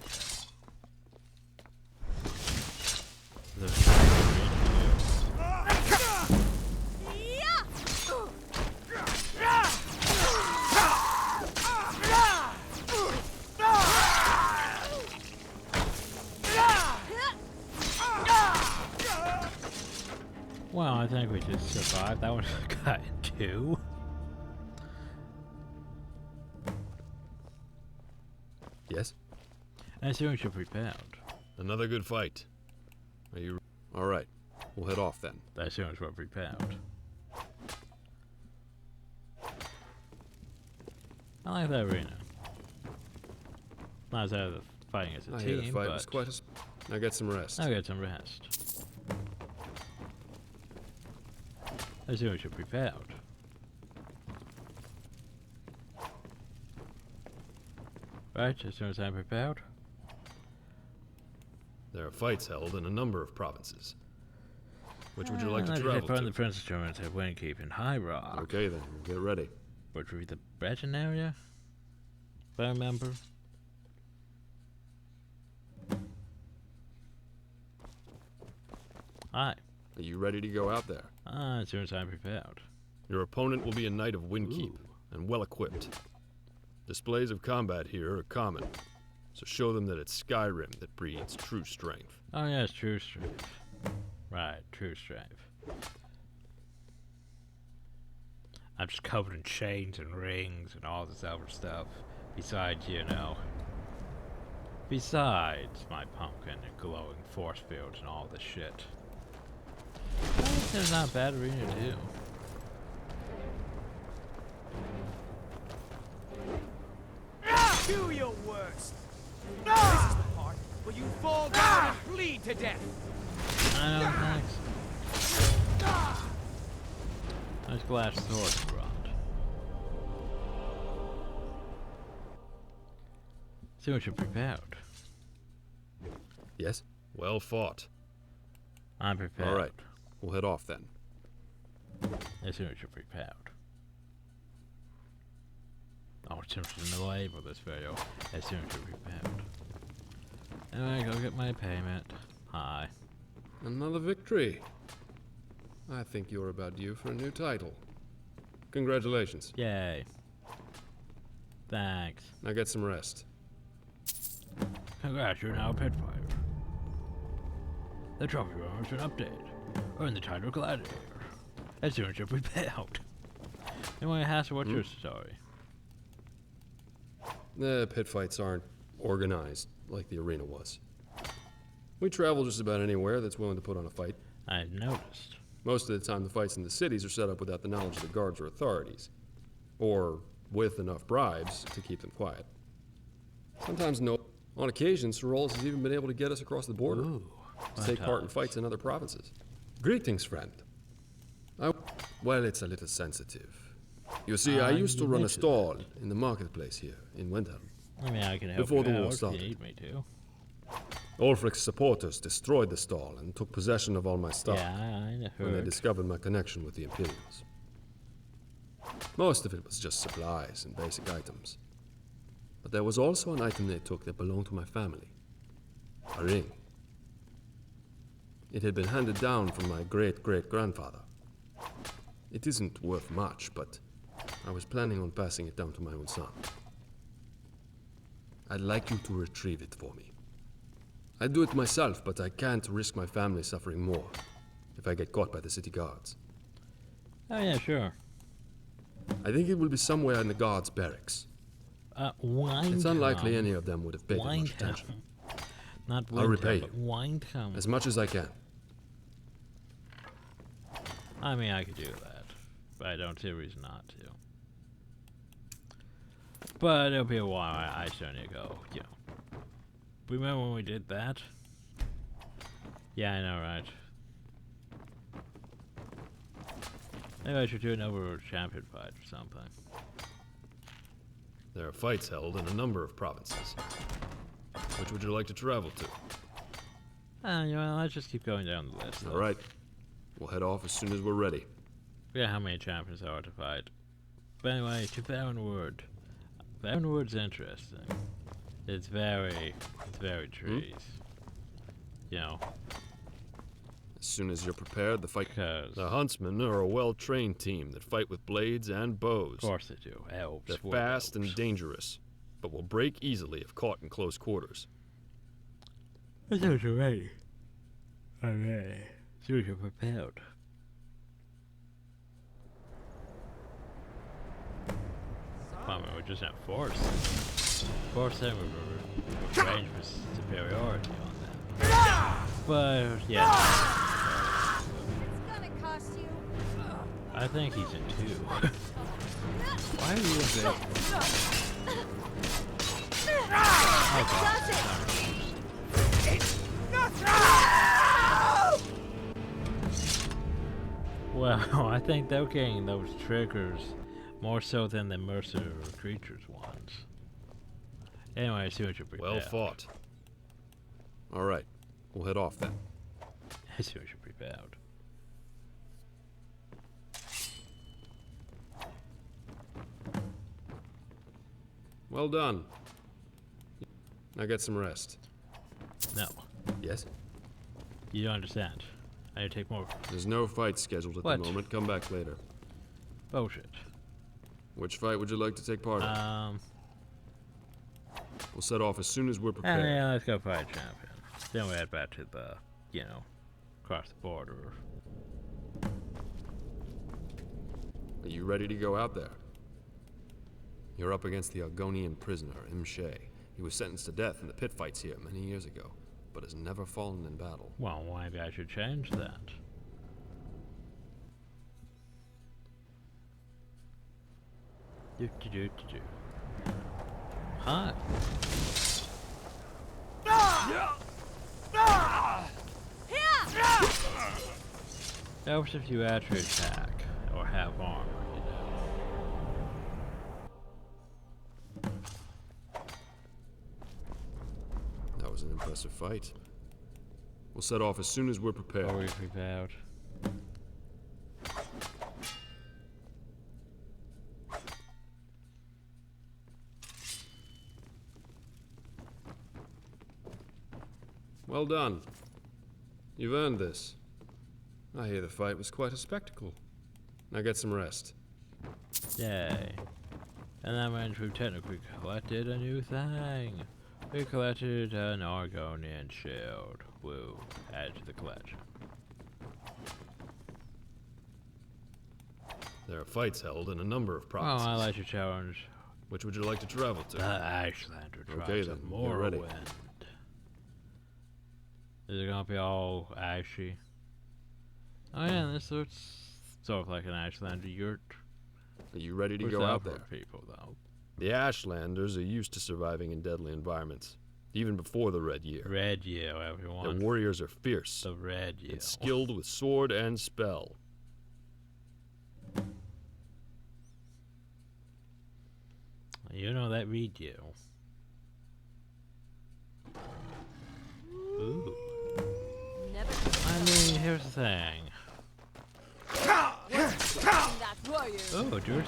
Well, I think we just survived. That one got in two. Yes? As soon as you're prepared. Another good fight. Are you... Alright. We'll head off then. As soon as we're prepared. I like that arena. Not as out of the fighting as a team, the fight but... was quite Now get some rest. I'll get some rest. As soon as you're prepared. Right, as soon as I'm prepared. There are fights held in a number of provinces. Which would you like to travel to? The Princess Germans at Windkeep and High Rock. Okay then, get ready. Which would be the Breton area? If I remember. Hi. Are you ready to go out there? As soon as I'm prepared. Your opponent will be a knight of Windkeep and well equipped. Displays of combat here are common, so show them that it's Skyrim that breeds true strength. Oh yes, true strength. Right, true strength. I'm just covered in chains and rings and all this other stuff. Besides, you know. Besides my pumpkin and glowing force fields and all this shit. There's not a bad arena too. Do your worst. This is the part where you fall down and bleed to death. I know, thanks. Nice glass sword rod. See what you're prepared. Yes? Well fought. I'm prepared. All right. We'll head off then. As soon as you're prepared. Oh, it's in the label this video. As soon as you're prepared. Anyway, go get my payment. Hi. Another victory. I think you're about due for a new title. Congratulations. Yay. Thanks. Now get some rest. Congrats, you're now a Pitfire. The trophy room has been updated. Earn the title Gladiator. As soon as you're prepared. Anyway, Hassel, what's your story? The pit fights aren't organized like the arena was. We travel just about anywhere that's willing to put on a fight. I've noticed. Most of the time the fights in the cities are set up without the knowledge of the guards or authorities. Or with enough bribes to keep them quiet. Sometimes no. On occasion, Sorolus has even been able to get us across the border to take part in fights in other provinces. Greetings, friend. Well, it's a little sensitive. You see, I used to run a stall in the marketplace here in Windhelm. I mean, I can help before you the war out started. if you need me to. Ulfric's supporters destroyed the stall and took possession of all my stock I when they discovered my connection with the Imperials. Most of it was just supplies and basic items. But there was also an item they took that belonged to my family. A ring. It had been handed down from my great-great-grandfather. It isn't worth much, but I was planning on passing it down to my own son. I'd like you to retrieve it for me. I'd do it myself, but I can't risk my family suffering more if I get caught by the city guards. Oh yeah, sure. I think it will be somewhere in the guards' barracks. It's unlikely any of them would have paid it much attention. Not I'll repay you. Winetown. As much as I can. I mean, I could do that, but I don't see a reason not to. But it'll be a while. I still need to go. You know. Remember when we did that? Yeah, I know, right? Maybe I should do an Overworld champion fight or something. There are fights held in a number of provinces. Which would you like to travel to? You know, let's just keep going down the list. All right. We'll head off as soon as we're ready. Yeah, how many champions there are to fight. But anyway, to Varenwood. Varenwood's interesting. It's very trees. You know. As soon as you're prepared, the fight. The huntsmen are a well-trained team that fight with blades and bows. Of course they do. Elves. They're fast and dangerous, but will break easily if caught in close quarters. That's what you're ready. Alright. As soon as you're prepared. I mean, we just have force. Force and we're range for superiority on that. But yeah. It's gonna cost you. I think he's in 2. Why are you in Well, I think they're getting those triggers more so than the mercenary creatures ones. Anyway, I see what you're prepared. Well fought. All right, we'll head off then. I see what you're prepared. Well done. Now get some rest. No. Yes? You don't understand. I need to take more. There's no fight scheduled at the moment. Come back later. Bullshit. Which fight would you like to take part in? We'll set off as soon as we're prepared. Yeah, let's go fight champion. Then we head back to the, you know, across the border. Are you ready to go out there? You're up against the Argonian prisoner, Imshay. He was sentenced to death in the pit fights here many years ago, but has never fallen in battle. Well, maybe I should change that. Hi. Helps if you actually attack or have armor, you know. That was an impressive fight. We'll set off as soon as we're prepared. Are we prepared? Well done. You've earned this. I hear the fight was quite a spectacle. Now get some rest. Yay. And that means we've technically collected a new thing. We collected an Argonian shield. Woo. Add to the collection. There are fights held in a number of provinces. Oh, I like your challenge. Which would you like to travel to? The Ashlander tribes Okay, then. of You're ready. Morrowind. Is it gonna be all ashy? Oh yeah, this looks sort of like an Ashlander yurt. Are you ready to go out there? People, though. The Ashlanders are used to surviving in deadly environments, even before the Red Year. Red Year, everyone. Their warriors are fierce. The Red Year. And skilled with sword and spell. You know that Red Year. Ooh. I mean, here's the thing. Oh, George.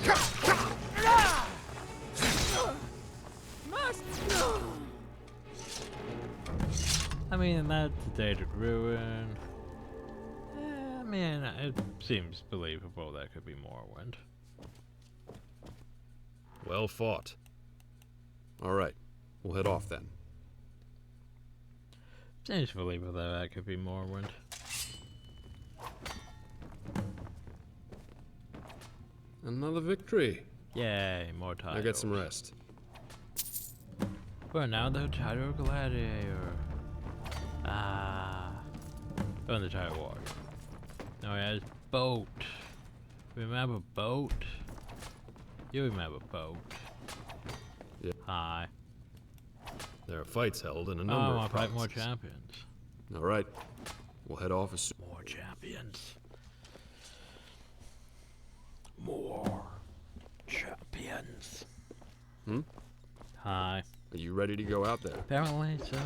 I mean, that's the Dated Ruin. I mean, it seems believable that could be Morrowind. Well fought. Alright, we'll head off then. Seems believable that could be Morrowind. Another victory. Yay, more titles. Now get some rest. Well, now the title Gladiator. Oh, the title Warrior. Oh yeah, it's boat. Remember boat? You remember boat? Yeah. Hi. There are fights held in a number I of fight more provinces. champions. All right, we'll head off as soon. More champions. More champions. Hi. Are you ready to go out there? Apparently so.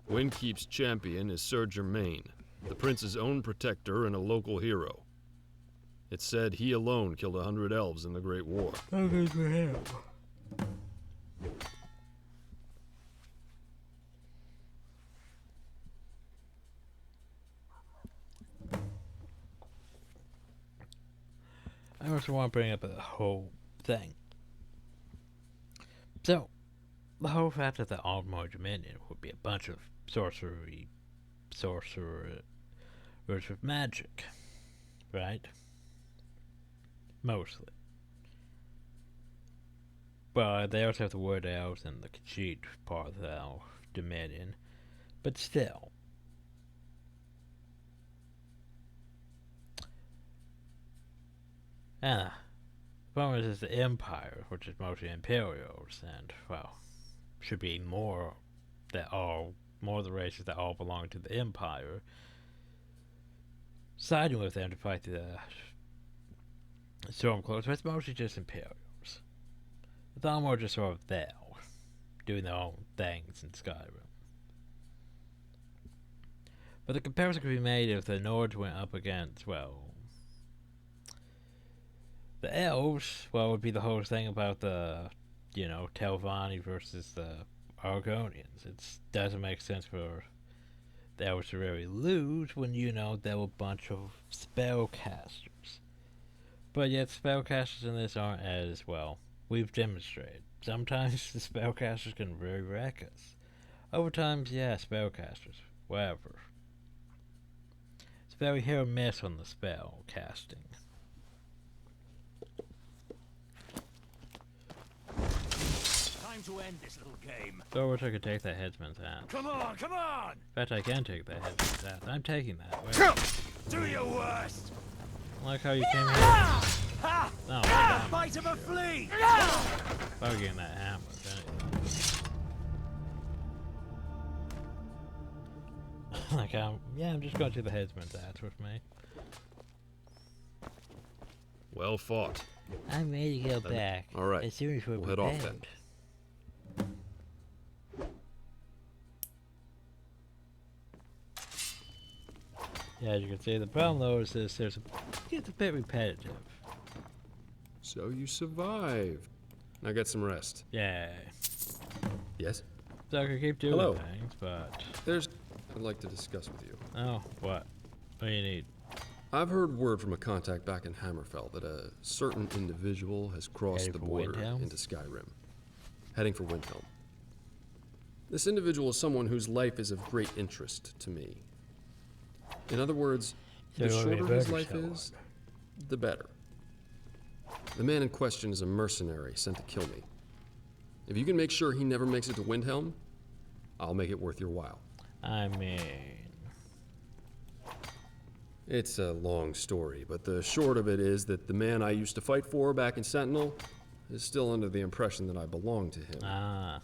Windkeep's champion is Sir Germain, the prince's own protector and a local hero. It's said he alone killed 100 elves in the Great War. Oh, good for him. I also want to bring up a whole thing. So, the whole fact that the Oldrim Dominion would be a bunch of sorcerers with magic, right? Mostly. But they also have the Wood Elves and the Khajiit part of the Dominion. But still. The problem is the Empire, which is mostly Imperials, and, well, should be more of the races that all belong to the Empire, siding with them to fight the Stormcloaks, but it's mostly just Imperials. It's all more just sort of there, doing their own things in Skyrim. But the comparison could be made if the Nords went up against, well, the Elves. Well, it would be the whole thing about the, Telvanni versus the Argonians. It doesn't make sense for the Elves to really lose when, there were a bunch of spellcasters. But yet, spellcasters in this aren't as, well, we've demonstrated. Sometimes the spellcasters can really wreck us. Other times, yeah, spellcasters. Whatever. It's very hit or miss on the spell casting. Time to end this little game. So I wish I could take that headsman's hat. Come on, come on! In fact, I can take that headsman's hat. I'm taking that. Wait. Do your worst! I like how you came here. No, Bite of a flea! I'm getting that hammer. Like, I'm just going to the headsman's hat with me. Well fought. I'm ready to go back. All right, as soon as we'll head off then. Yeah, as you can see, the problem though is this: it's a bit repetitive. So you survived. Now get some rest. Yeah. Yes? So I could keep doing things, but I'd like to discuss with you. Oh, what? What do you need? I've heard word from a contact back in Hammerfell that a certain individual has crossed the border into Skyrim, heading for Windhelm. This individual is someone whose life is of great interest to me. In other words, the shorter his life is, the better. The man in question is a mercenary sent to kill me. If you can make sure he never makes it to Windhelm, I'll make it worth your while. I mean... It's a long story, but the short of it is that the man I used to fight for back in Sentinel is still under the impression that I belong to him. Ah.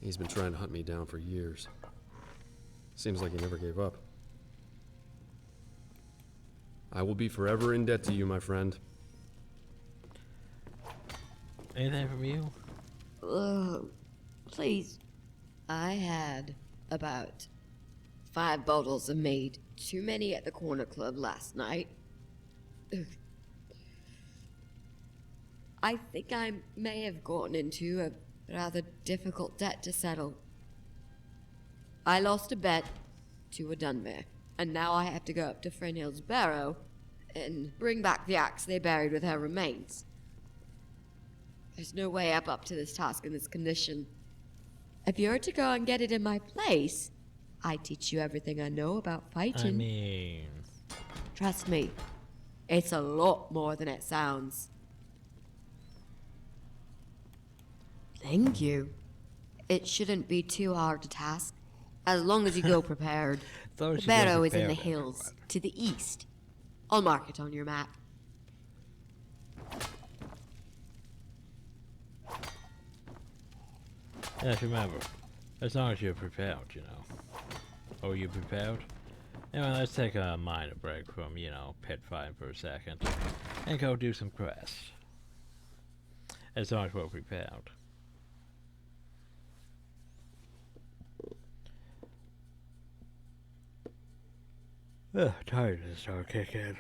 He's been trying to hunt me down for years. Seems like he never gave up. I will be forever in debt to you, my friend. Anything from you? Please. I had about 5 bottles of mead. Too many at the corner club last night. I think I may have gotten into a rather difficult debt to settle. I lost a bet to a Dunmer, and now I have to go up to Frynhild's barrow and bring back the axe they buried with her remains. There's no way up to this task in this condition. If you're to go and get it in my place, I teach you everything I know about fighting. I mean... Trust me, it's a lot more than it sounds. Thank you. It shouldn't be too hard to task, as long as you go prepared. The barrow is in the hills, to the east. I'll mark it on your map. Yes, remember, as long as you're prepared, you know. Oh, you prepared? Anyway, let's take a minor break from, you know, pit fighting for a second, and go do some quests. As long as we're prepared. Ugh, tiredness started kicking in.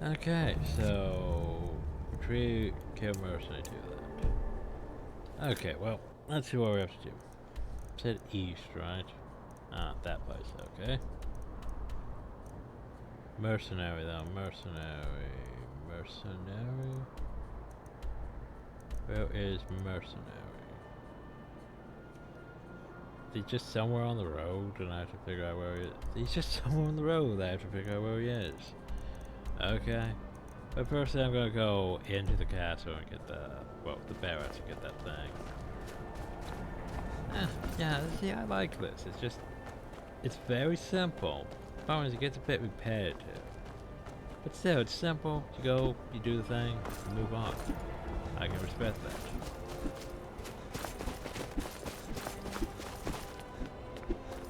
Okay, so retrieve, kill mercenary, do that. Okay, well, let's see what we have to do. It said east, right? Ah, that place, okay. Mercenary though, mercenary. Where is mercenary? Is he just somewhere on the road and I have to figure out where he is? He's just somewhere on the road, I have to figure out where he is. Okay. But first I'm gonna go into the castle and get the, well, the barracks and get that thing. Yeah, see, I like this. It's just, it's very simple. Problem is it gets a bit repetitive. But still, it's simple. You go, you do the thing, you move on. I can respect that.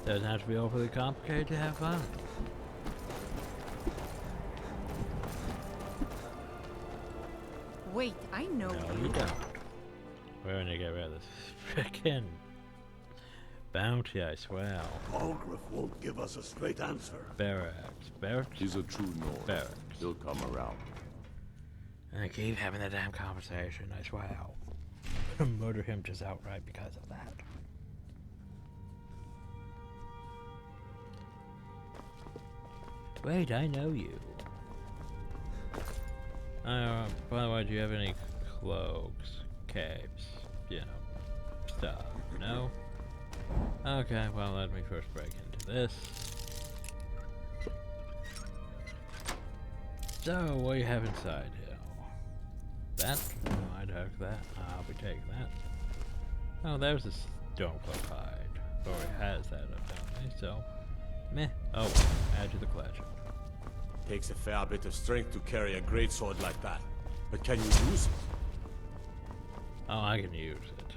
Doesn't have to be overly complicated to have fun. Wait, I know No, you don't. We're gonna get rid of this frickin' bounty, I swear. Oldrim won't give us a straight answer. Barracks. Barracks? He's a true Nord. Barracks. He'll come around. And I keep having that damn conversation, I swear. Murder him just outright because of that. Wait, I know you. By the way, do you have any cloaks, capes, you know, stuff? No? Okay, well, let me first break into this. So, what do you have inside here? That? No, I took that. I'll be taking that. Oh, there's a Stormcloak hide. Already has that apparently, so meh. Oh, add to the collection. Takes a fair bit of strength to carry a greatsword like that. But can you use it? Oh, I can use it.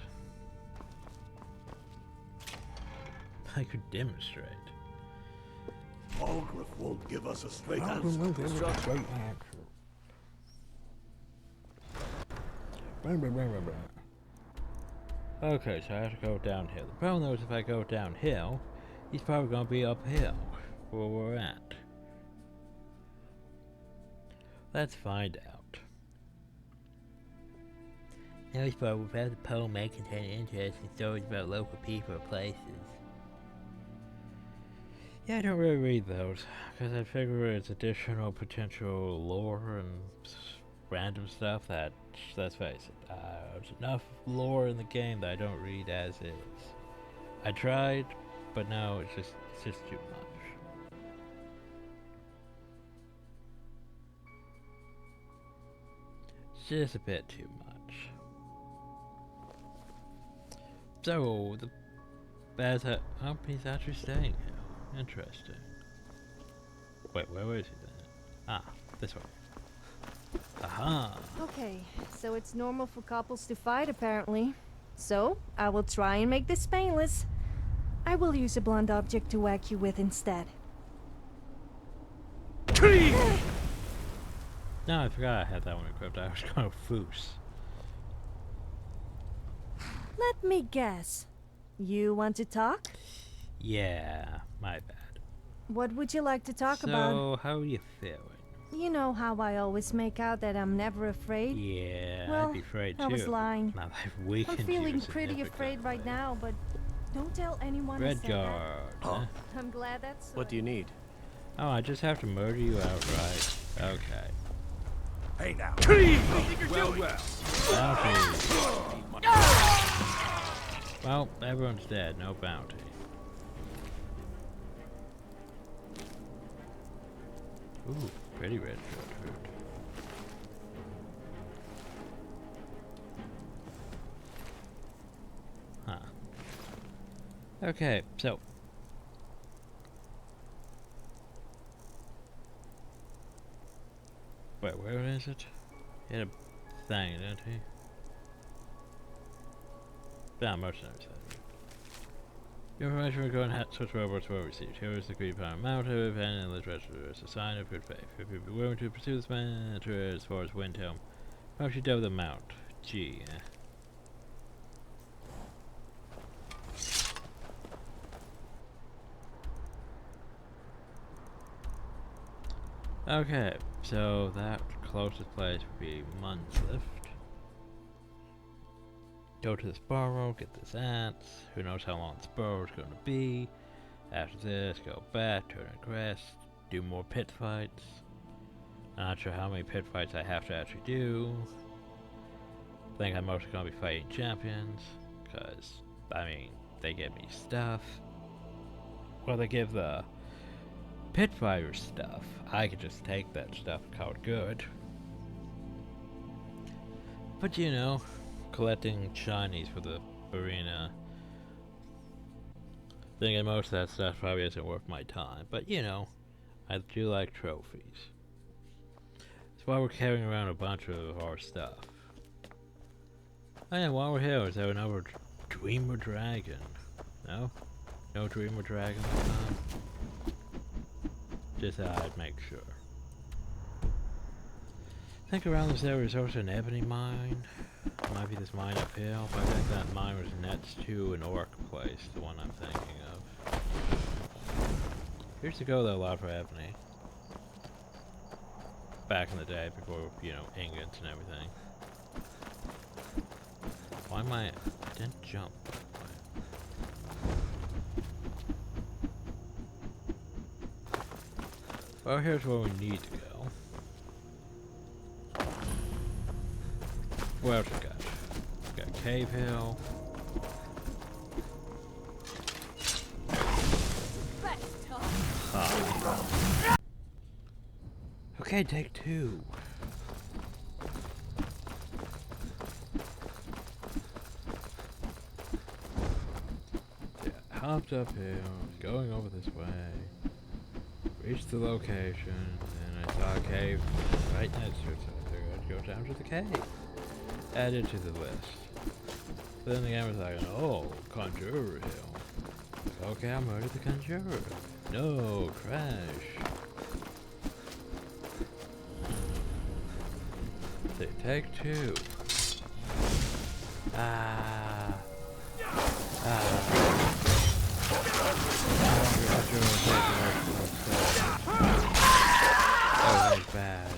I could demonstrate. Oldrim won't give us a straight answer. Okay, so I have to go downhill. The problem though is if I go downhill, he's probably going to be uphill where we're at. Let's find out. Now he's probably without the poem may contain interesting stories about local people or places. Yeah, I don't really read those, because I figure it's additional potential lore and random stuff that, let's face it, there's enough lore in the game that I don't read as is. I tried, but no, it's just too much. It's just a bit too much. So, the bad's oh, he's actually staying here. Interesting. Wait, where is he then? Ah, this way. Aha! Okay, so it's normal for couples to fight apparently. So, I will try and make this painless. I will use a blunt object to whack you with instead. No, I forgot I had that one equipped. I was going to foos. Let me guess. You want to talk? Yeah, my bad. What would you like to talk about? So, how are you feeling? You know how I always make out that I'm never afraid? Yeah, well, I'd be afraid too. I was lying. Now I've weakened I'm feeling you pretty afraid right now, but don't tell anyone I said Redguard. that. Huh? I'm glad that's... What do you need? Oh, I just have to murder you outright. Okay. Hey now. Bounty. Well, everyone's dead. No bounty. Ooh, pretty red fruit. Huh. Okay, so. Wait, where is it? He had a thing, didn't he? Yeah, mercenary side. Your information regarding such robots were received. Here is the agreed upon amount of it, and in the treasure is a sign of good faith. If you be willing to pursue this matter as far as Windhelm, how should you double the amount? Gee. Okay, so that closest place would be Munslift. Go to this burrow, get this ants. Who knows how long this burrow is going to be. After this, go back, turn a crest, do more pit fights. Not sure how many pit fights I have to actually do. I think I'm mostly going to be fighting champions, because, I mean, they give me stuff. Well, they give the pit fighters stuff. I could just take that stuff and call it good. But you know, collecting shinies for the arena. Thinking most of that stuff probably isn't worth my time, but you know, I do like trophies. That's why we're carrying around a bunch of our stuff. Oh yeah, while we're here, is there another Dreamer Dragon? No? No Dreamer Dragon this time? Just thought I'd make sure. I think around this area is also an ebony mine. Might be this mine up here, but I think that mine was next to an orc place, the one I'm thinking of. Years ago, though, a lot for ebony. Back in the day, before, you know, ingots and everything. Why am I didn't jump. Well, here's where we need to go. What else we got? We got Cave Hill. Okay, take two. Yeah, hopped up here, going over this way. Reached the location, and I saw a cave right next to it, so I figured I'd go down to the cave. Added to the list. But then the game was like, oh, Conjurer Hill. Okay, I'll murder the Conjurer. No, crash. So take two. Oh, that's bad.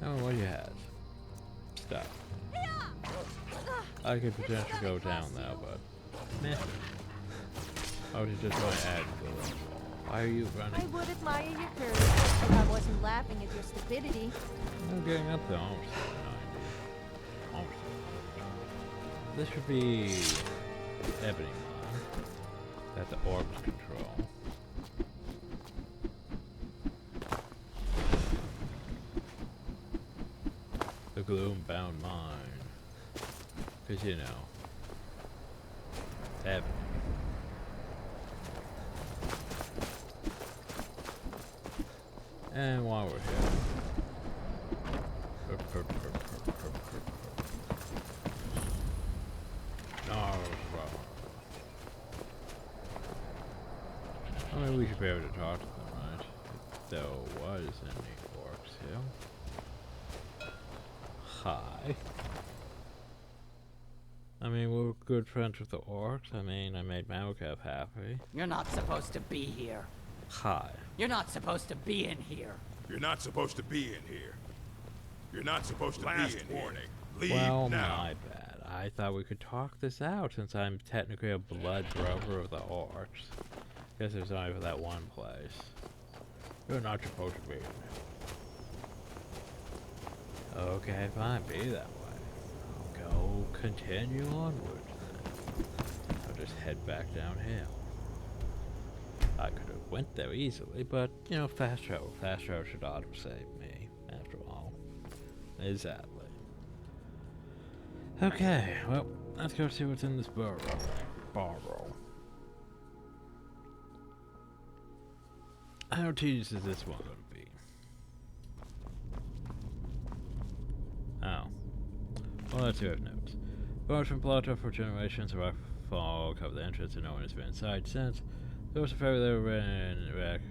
Oh, what do you have? Stop. I could potentially go down now, but meh. I was just going to add to the wall. Why are you running? I would admire your courage if I wasn't laughing at your stupidity. I'm getting up there almost. Almost. This should be ebony mine that the orcs control. The gloom-bound mine. Cause you know, ebony. And while we're here, I mean, we should be able to talk to them, right? there was any orcs here. Hi. I mean, we're good friends with the orcs. I mean, I made Malkav happy. You're not supposed to be here. Hi. You're not supposed to be in here. You're not supposed to be in here. You're not supposed to be in warning. Leave well, now. My bad. I thought we could talk this out since I'm technically a blood brother of the orcs. Guess it's only for that one place. You're not supposed to be in there. Okay, fine. Be that way. I'll go continue onward. I'll just head back downhill. I could have went there easily, but, you know, fast travel. Fast travel should auto-save me, after all. Exactly. Okay, well, let's go see what's in this burrow. How tedious is this one going to be? Oh. Well, let's see what I've noticed. Burrows from Plato for generations, rock fall cover the entrance and no one has been inside since. There was a fairly little record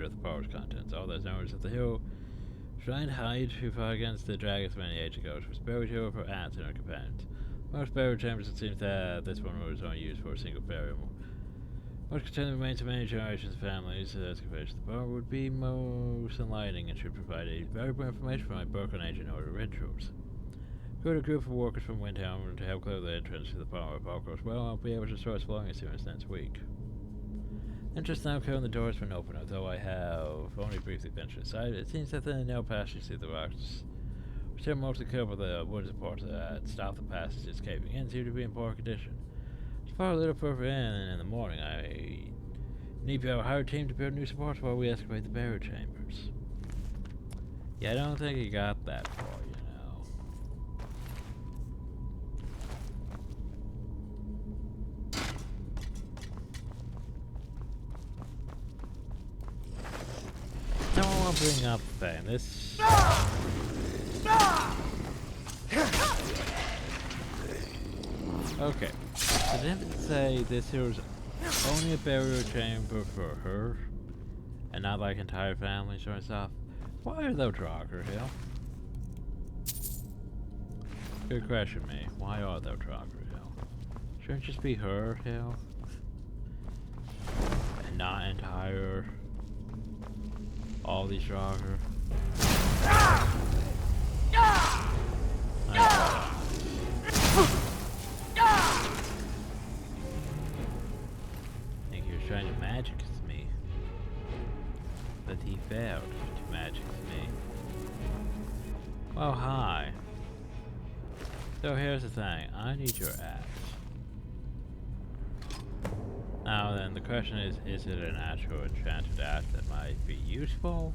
of the burrow's contents. All that's known is that the hill shrine hide who fought against the dragons many ages ago was buried here with her aunts and her companions. Most burial chambers, it seems that this one was only used for a single burial. Most contain the remains of many generations of families. Excavation of the burrow would be most enlightening and should provide a valuable information for my book on ancient order rituals. Good a group of workers from Windhelm to help clear the entrance to the burrow. If all goes well, I'll be able to start exploring as soon as next week. Entrance now clear and the doors when open, although I have only briefly ventured inside. It seems that the narrow passage through the rocks, which are mostly covered with the wooden supports that stop the passages caving in, seem to be in poor condition. As far a little further in the morning, I need to have a hired team to build new supports while we excavate the burial chambers. Yeah, I don't think he got that far, you know. Don't want to bring up the thing. This. Okay. I didn't say this here was only a burial chamber for her, and not like entire families or stuff. Why are they Draugr here? Good question, me. Why are they Draugr here? Shouldn't it just be her here, and not entire all these Draugr? I think he was trying to magic me, but he failed to magic me. Well, hi. So here's the thing, I need your axe. Now then, the question is it an actual enchanted axe that might be useful?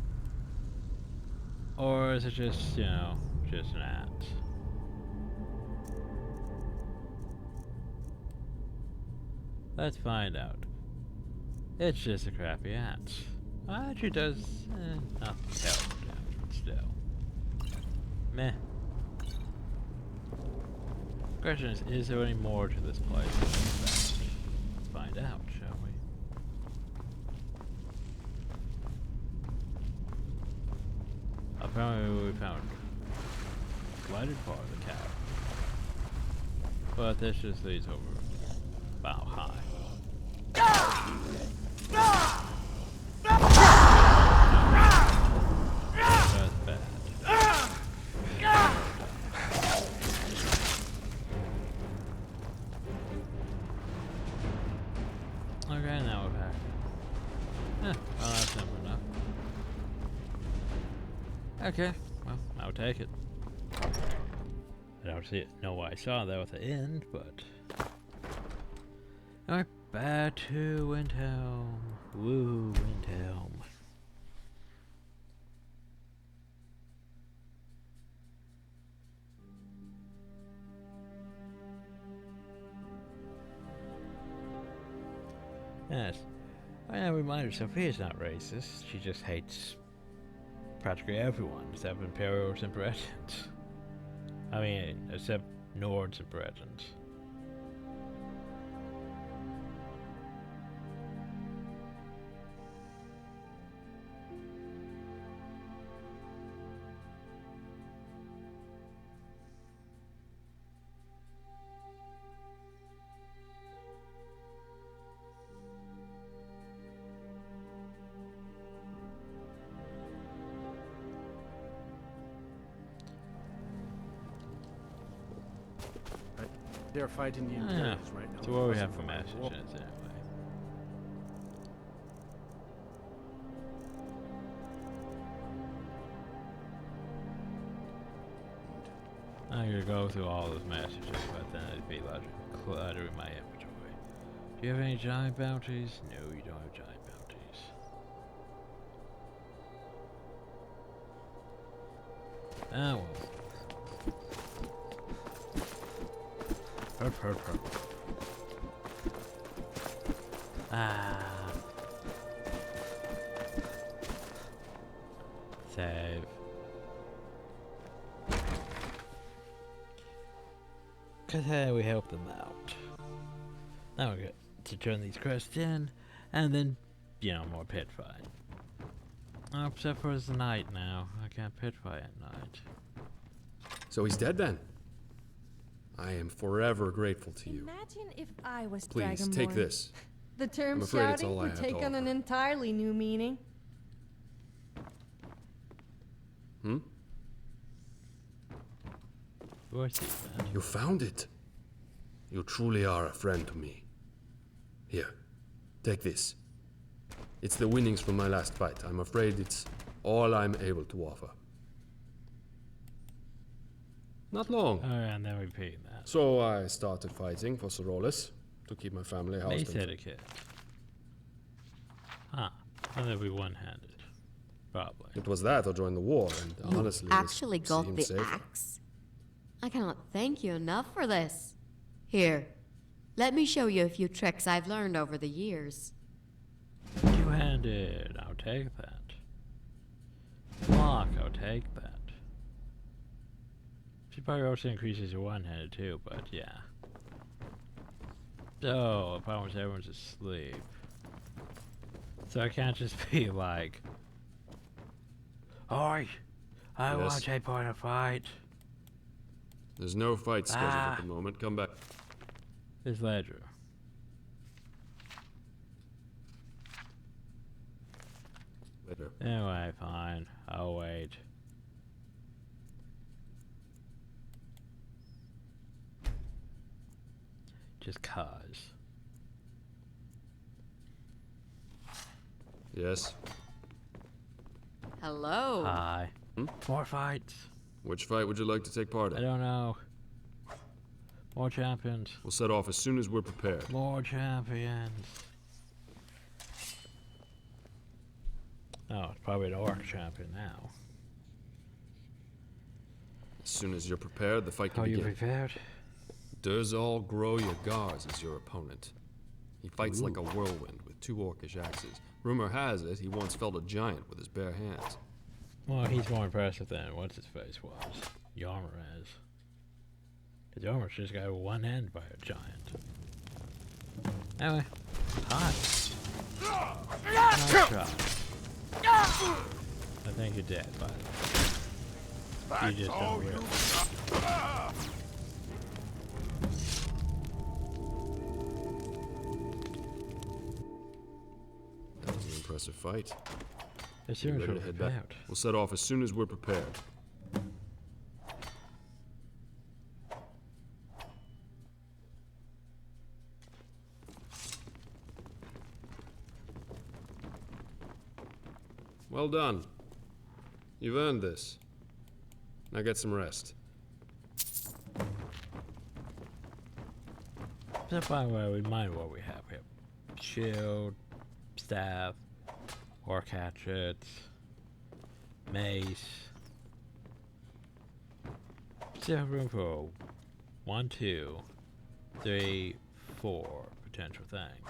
Or is it just, you know, just an axe? Let's find out. It's just a crappy axe. Well, actually does nothing terrible damage, but still. Meh. Question is there any more to this place than that? Let's find out, shall we? Apparently we found a lighted part of the cavern. But this just leads over about high. That's bad. Okay, now we're back. Well, that's simple enough. Okay, well, I'll take it. I don't know why I saw that with the end, but... Alright, back to Windhelm. Woo, Windhelm. Yes. I now remind her Sophia's not racist. She just hates practically everyone except Imperials and Bretons. I mean, except Nords and Bretons. They're fighting the Yeah. Imperials right now. So what do we Causing have for a war. messages anyway? I'm gonna go through all those messages, but then it'd be like cluttering my inventory. Do you have any giant bounties? No, you don't have giant bounties. Ah, well. Herp, herp, herp. Ah. Save. Cause hey, we help them out. Now we get to turn these quests in, and then, you know, more pit fight. Except for it's night now. I can't pit fight at night. So he's dead then? I am forever grateful to you. Imagine if I was Please, Dragonborn. take this. The term I'm afraid it's shouting all I would have to take on an offer. entirely new meaning. Hmm? You found it. You truly are a friend to me. Here, take this. It's the winnings from my last fight. I'm afraid it's all I'm able to offer. Not long. Oh, yeah, and then repeat that. So I started fighting for Sorolus to keep my family housed. Mace etiquette. Huh. And then we one-handed. Probably. It was that or join the war, and You honestly, actually it got seemed the safer. axe? I cannot thank you enough for this. Here, let me show you a few tricks I've learned over the years. Two-handed. I'll take that. Block. I'll take that. She probably also increases your one-handed too, but yeah. So, the problem is everyone's asleep. So I can't just be like, "Oi, I want to take part in a fight." There's no fight scheduled at the moment. Come back. It's Ledger. Later. Anyway, fine. I'll wait. Just cause. Yes. Hello. Hi. More fights. Which fight would you like to take part in? I don't know. More champions. We'll set off as soon as we're prepared. More champions. Oh, it's probably an orc champion now. As soon as you're prepared, the fight can Are you begin. prepared? Durzal Groyagars is your opponent. He fights like a whirlwind with two orcish axes. Rumor has it he once felled a giant with his bare hands. Well, he's more impressive than what's his face was. Yarmarez. Because Yarmarez just got one end by a giant. Anyway, hi. Nice shot. I think you're dead, but you just don't realize. That was an impressive fight. As soon as Ready we're to head back? prepared. We'll set off as soon as we're prepared. Well done. You've earned this. Now get some rest. So by the way, we mind what we have here. Shield, staff, orc hatchets, mace. Still have room for 1, 2, 3, 4 potential things.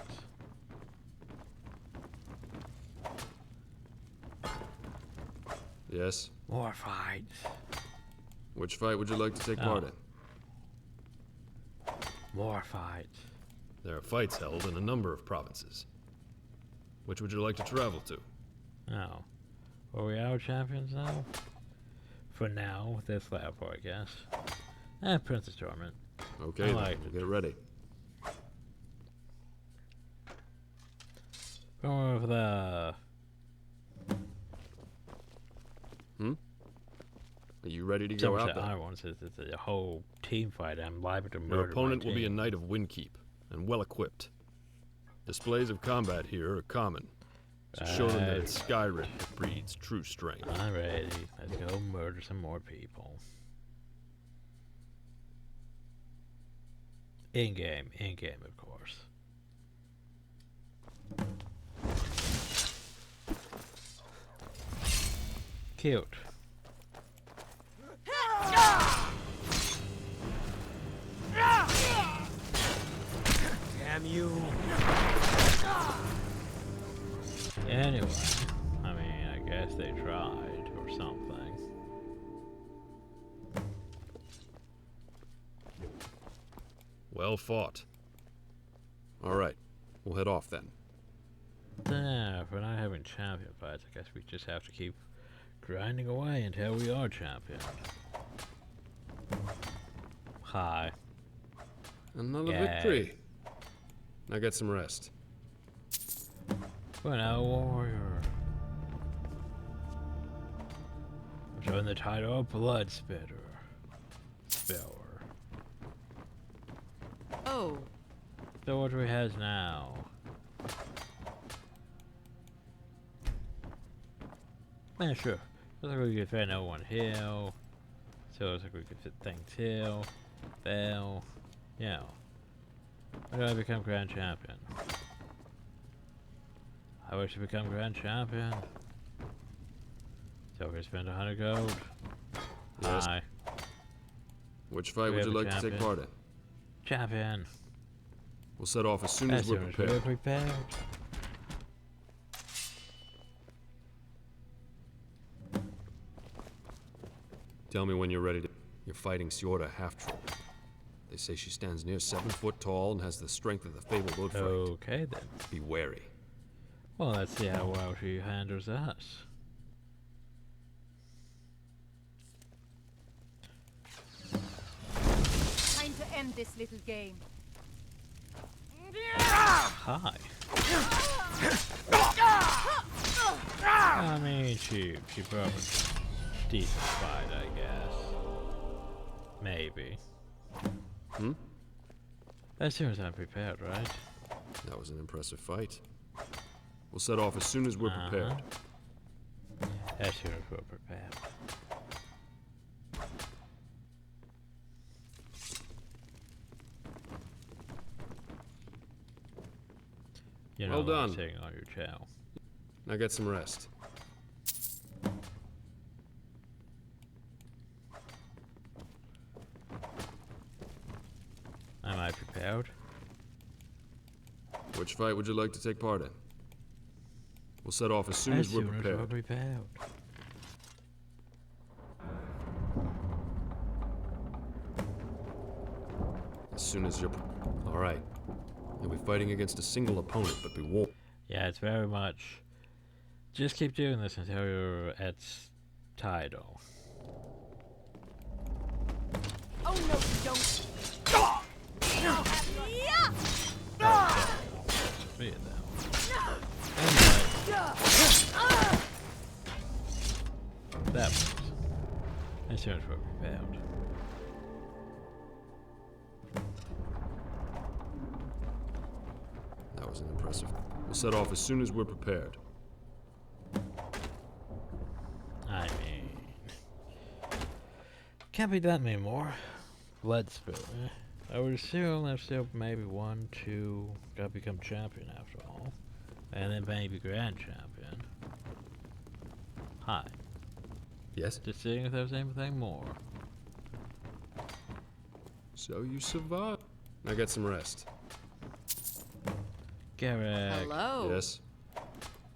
Yes? More fights. Which fight would you like to take part in? More fights. There are fights held in a number of provinces. Which would you like to travel to? Oh. Are we our champions now? For now, with this level, I guess. Princess Torment. Okay, I then, like we'll get ready. Going with the... Are you ready to go out there? I want to the whole team fight. I'm liable to murder Your opponent my will be a team. knight of Windkeep, and well equipped. Displays of combat here are common, so show them that it's Skyrim that breeds true strength. I'm ready. Let's go murder some more people. In-game, of course. Cute. Damn you. Anyway, I mean, I guess they tried or something. Well fought. All right, we'll head off then. Yeah, if we're not having champion fights, I guess we just have to keep grinding away until we are champion. Hi. Another victory. Now get some rest. We're now warrior. I'm showing the title Blood Spitter. Spiller. Oh. So what do we have now? Yeah, sure. Looks like we could fit no one heal. So it looks like we could fit things heal. Fail. Yeah. When do I become Grand Champion? I wish to become Grand Champion. So we spend 100 gold. Yes. Hi. Which fight would you like to take part in? Champion. We'll set off as soon as we're prepared. Tell me when you're ready to... You're fighting Siorda Half-Troll. They say she stands near 7 foot tall and has the strength of the fabled Oldrim. Okay then. Be wary. Well, let's see how well she handles us. Time to end this little game. Hi. I mean, she probably decent fight, I guess. Maybe. Hmm? As soon as I'm prepared, right? That was an impressive fight. We'll set off as soon as we're prepared. As soon as we're prepared. You know, Well done. Sitting on your channel. Now get some rest. Am I prepared? Which fight would you like to take part in? We'll set off as soon as we're prepared. As soon as you're... Alright. You'll be fighting against a single opponent, but be warned. Yeah, it's very much... Just keep doing this until you're at title. Oh no, you don't. Read that. That works. As soon as we're prepared. That was an impressive... We'll set off as soon as we're prepared. I mean... Can't be that many more. Blood Spitter. I would assume there's still maybe 1, 2... Gotta become champion after all. And then maybe Grand Champion. Hi. Yes? Just seeing if there's anything more. So you survived. Now get some rest. Garrick. Hello. Yes?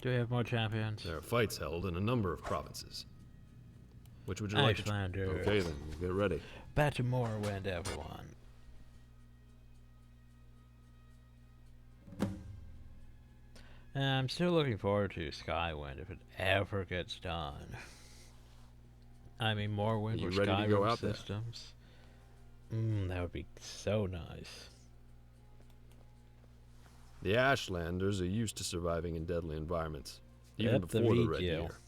Do we have more champions? There are fights held in a number of provinces. Which would you like to... Icelanders. Okay then, get ready. Back to Morrowind, everyone. And I'm still looking forward to Skywind if it ever gets done. I mean, Morrowind You with ready to go out there? systems. That would be so nice. The Ashlanders are used to surviving in deadly environments, even Yep, before the Red Regiel. Year.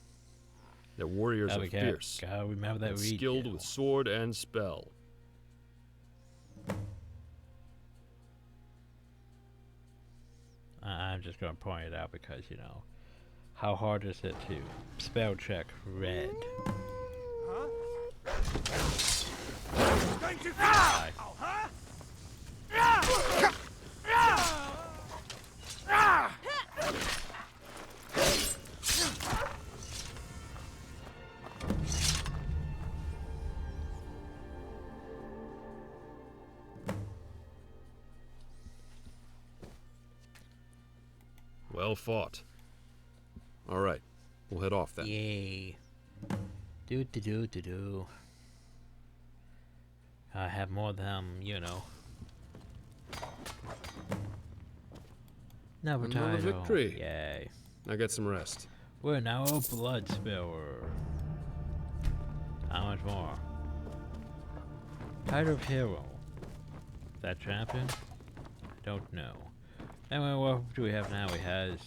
Their warriors are fierce. Gotta remember that and skilled with sword and spell. I'm just gonna point it out because, you know, how hard is it to spell check red? Well fought. All right, we'll head off then. Yay. Do. I have more of them, you know. Another title. Victory. Yay. Now get some rest. We're now a blood spiller. How much more? Title of Hero. That champion? I don't know. Anyway, what do we have now? We has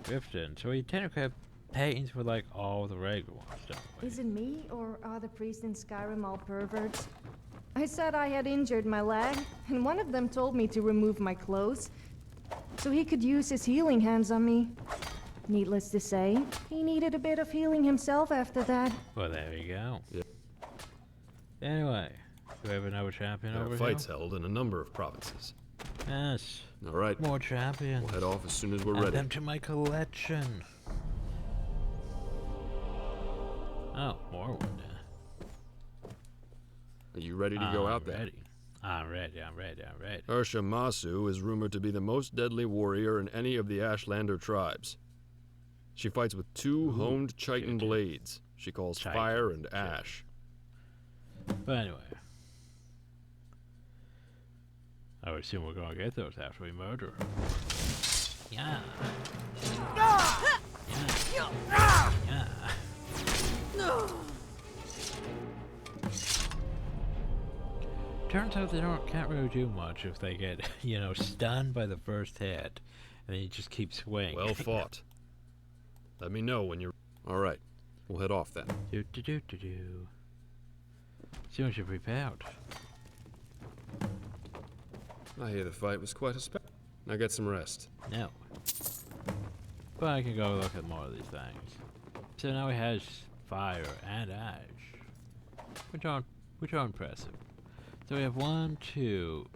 Riften. So we technically have paintings for like all the regular ones, don't we? Is it me, or are the priests in Skyrim all perverts? I said I had injured my leg, and one of them told me to remove my clothes, so he could use his healing hands on me. Needless to say, he needed a bit of healing himself after that. Well, there we go. Yeah. Anyway, do we have another champion over here? Fights held in a number of provinces. Yes. All right. More champions. We'll head off as soon as we're Add ready. them to my collection. Oh, more one. Are you ready to go out there? I'm ready. Ursha Masu is rumored to be the most deadly warrior in any of the Ashlander tribes. She fights with two honed chitin blades. She calls fire and ash. But anyway, I would assume we're gonna get those after we murder her. Yeah. Turns out they can't really do much if they get, you know, stunned by the first hit, and then you just keep swinging. Well fought. Let me know when you're... All right, we'll head off then. As soon as you're prepared. I hear the fight was quite a spectacle. Now get some rest. No. But I can go look at more of these things. So now he has fire and ash, which are impressive. So we have 1, 2,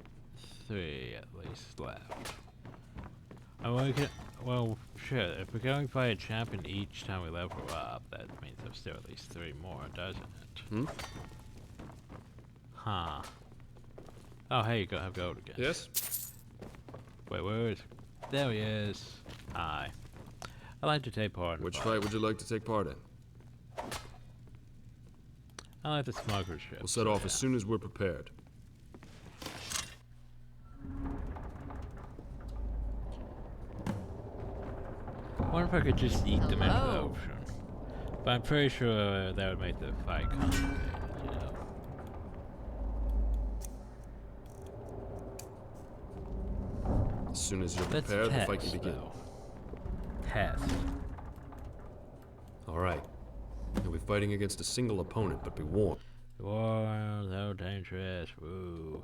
3 at least left. And we can, well, shit, if we can only fight a champion each time we level up, that means there's still at least 3 more, doesn't it? Huh. Oh, hey, you have gold again. Yes? Wait, where is... There he is. Hi. I'd like to take part in Which fight would you like to take part in? I like the smuggler ship. We'll set off as soon as we're prepared. I wonder if I could just eat them into the ocean. But I'm pretty sure that would make the fight complicated, you know. As soon as you're prepared, the fight can begin. Test. All right. You'll be fighting against a single opponent, but be warned. Whoa, so dangerous. Woo.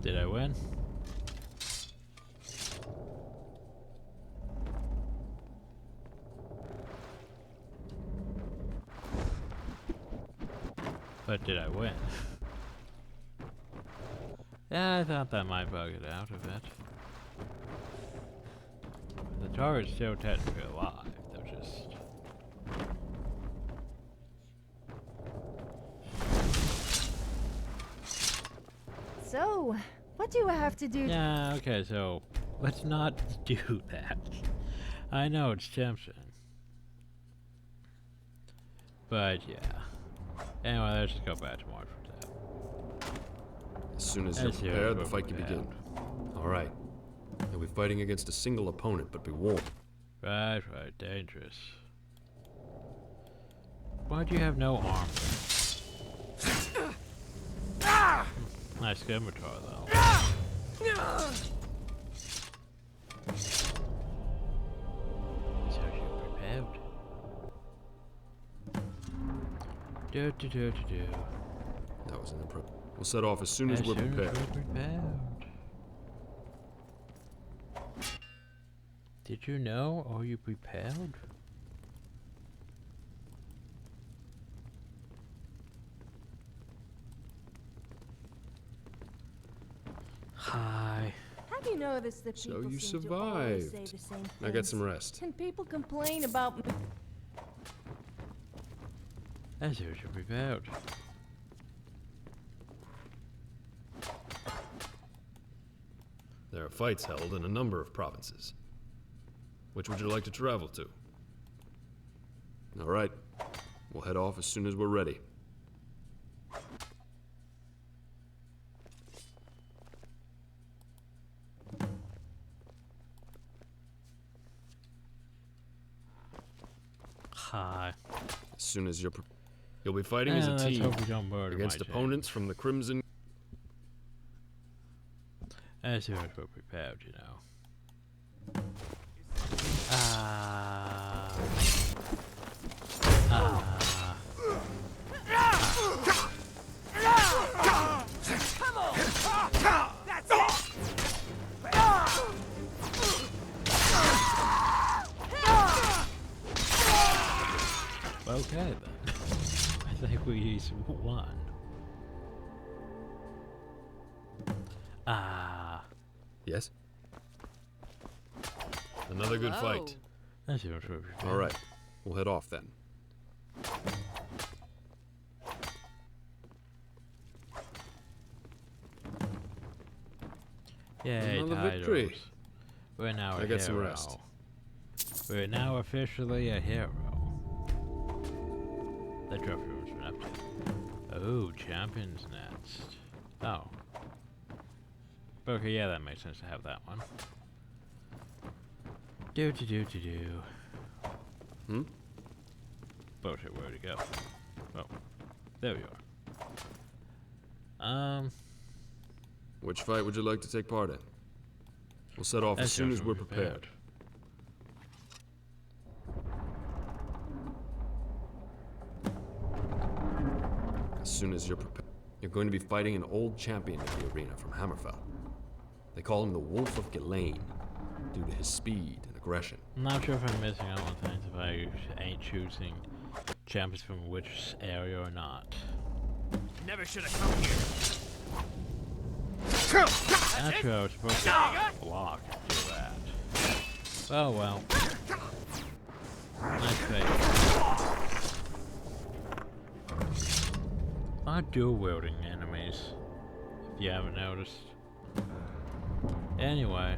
Did I win? But did I win? Yeah, I thought that might bug it out a bit. The target's still technically alive, they're just... So, what do I have to do? Yeah, okay, so let's not do that. I know it's tempting. But yeah. Anyway, let's just go back to more for that. As soon as you're prepared, the fight can begin. All right. You'll be fighting against a single opponent, but be warned. Right, dangerous. Why do you have no armor? Nice scimitar, though. So you're prepared. That was an impressive. We'll set off as soon as we're prepared. Did you know? Are you prepared? Hi. Have you noticed that So people you seem to always say survived. the same Now get some rest. And people complain about me. As you're prepared. There are fights held in a number of provinces. Which would you like to travel to? All right. We'll head off as soon as we're ready. Hi. As soon as you'll be fighting as a let's team hope we don't murder against my team. opponents from the Crimson. As soon as we're prepared, you know. Ah. Come on! That's it! Okay then. I think we use one. Ah. Yes? Another good fight. That's your true. All right. We'll head off then. Yay, Another victory. titles. We're now a I hero. get some rest. We're now officially a hero. The trophy room's been updated. Oh, Champion's Nest. Oh. Okay, yeah, that makes sense to have that one. Do. Hmm? Bullshit, where'd it go? Oh. There we are. Which fight would you like to take part in? We'll set off as soon as we're prepared. As soon as you're prepared. You're going to be fighting an old champion of the arena from Hammerfell. They call him the Wolf of Ghislaine, due to his speed and aggression. I'm not sure if I'm missing out on things if I ain't choosing champions from which area or not. Never should have come here. Not sure I was supposed to block and do that. Oh well. Nice face. Not dual wielding enemies, if you haven't noticed. Anyway,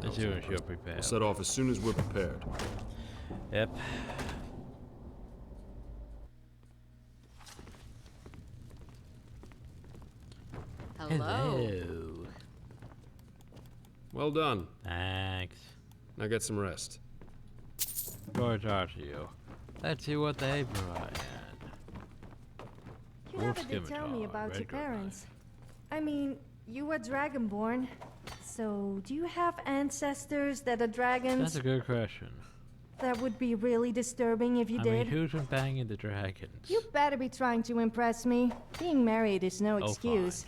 as soon as you're prepared. We'll set off as soon as we're prepared. Yep. Hello. Well done. Thanks. Now get some rest. Good talk to you. Let's see what they brought You never did tell me about your parents. I mean, you were Dragonborn. So, do you have ancestors that are dragons? That's a good question. That would be really disturbing if you I did. mean, who's been banging the dragons? You better be trying to impress me. Being married is no excuse.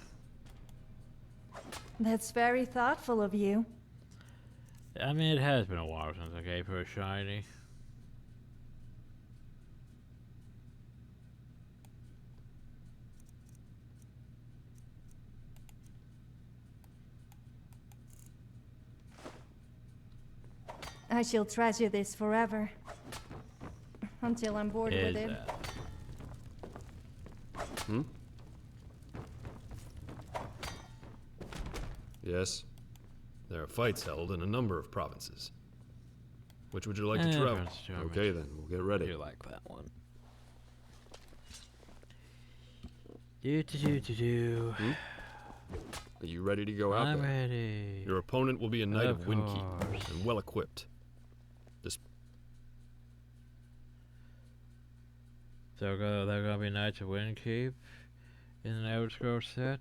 That's very thoughtful of you. I mean, it has been a while since I gave her a shiny. I shall treasure this forever. Until I'm bored with it. Hmm? Yes. There are fights held in a number of provinces. Which would you like to travel? Okay then, we'll get ready. You like that one. Hmm? Are you ready to go out I'm there? ready. Your opponent will be a knight of Windkeep and well equipped. So they're gonna be knights of Windkeep In an outskirts set.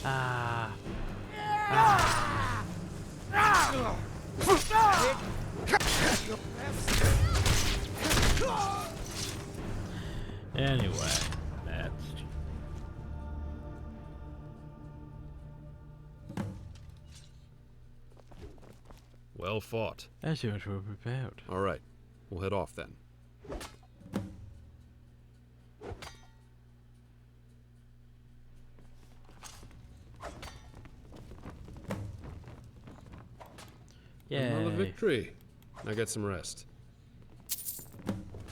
Ah. Anyway, that's... Well fought. As soon as we're prepared. All right, we'll head off then. Another victory. Now get some rest.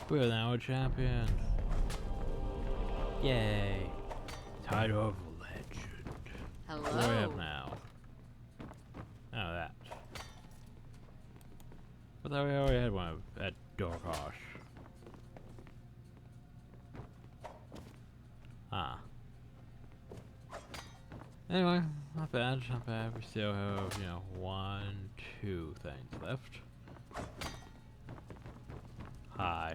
We're now a champion. Yay. Title of Legend. Hello. Where are we at now? Oh, that. I thought we already had one at Dorkosh. Ah. Anyway, not bad, not bad. We still have, you know, 1, 2 things left. Hi.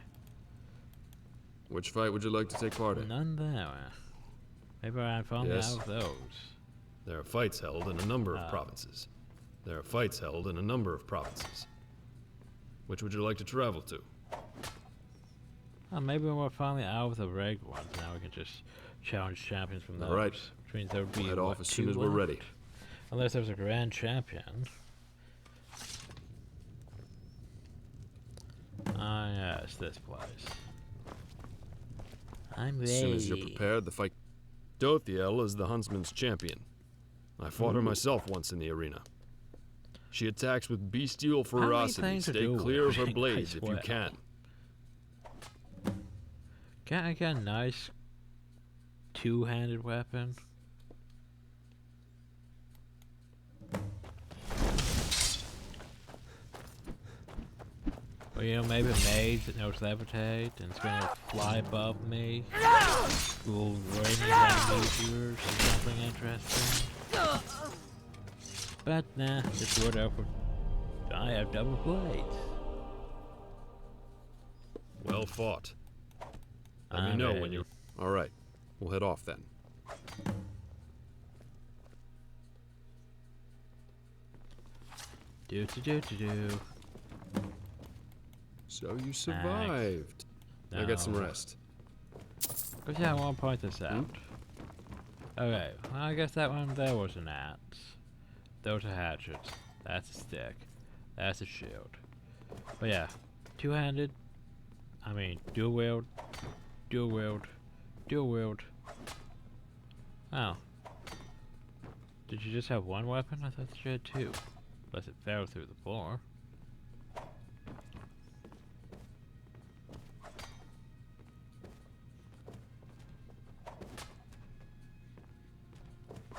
Which fight would you like to take part in? None there. Maybe I'd find out of those. There are fights held in a number of provinces. There are fights held in a number of provinces. Which would you like to travel to? Maybe we're finally out of the regular ones. Now we can just challenge champions from those. All right. Which means there would be We'll head off as soon as we're left? ready. Unless there's a grand champion. Ah, yes, this place. I'm ready. As soon as you're prepared, the fight. Dothiel is the huntsman's champion. I fought her myself once in the arena. She attacks with bestial ferocity. Stay clear of her blades if you can. Can't I get a nice two-handed weapon? Well, you know, maybe a mage that knows levitate and it's gonna fly above me. Will raining down meteors or something interesting. But nah, just wood over. I have double blades. Well fought. Let me know when you're... All right, we'll head off then. Do. So you survived. No. Now get some rest. But yeah, I want to point this out. Okay, well, I guess that one there was an axe. Those are hatchets. That's a stick. That's a shield. But yeah, two-handed. I mean, dual wield. Dual wield. Dual wield. Oh. Did you just have one weapon? I thought you had two. Unless it fell through the floor.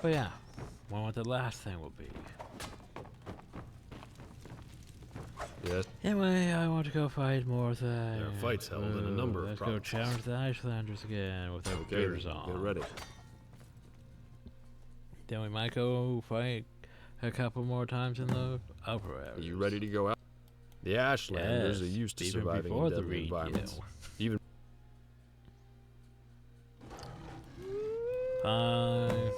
But yeah, wonder what the last thing will be. Yes. Anyway, I want to go fight more things. There are fights held in a number of Let's provinces. go challenge the Icelanders again with our gears on. Get ready. Then we might go fight a couple more times in the upper areas. Are you ready to go out? The Ashlanders are used to even surviving before in the deadly environments. Even 5.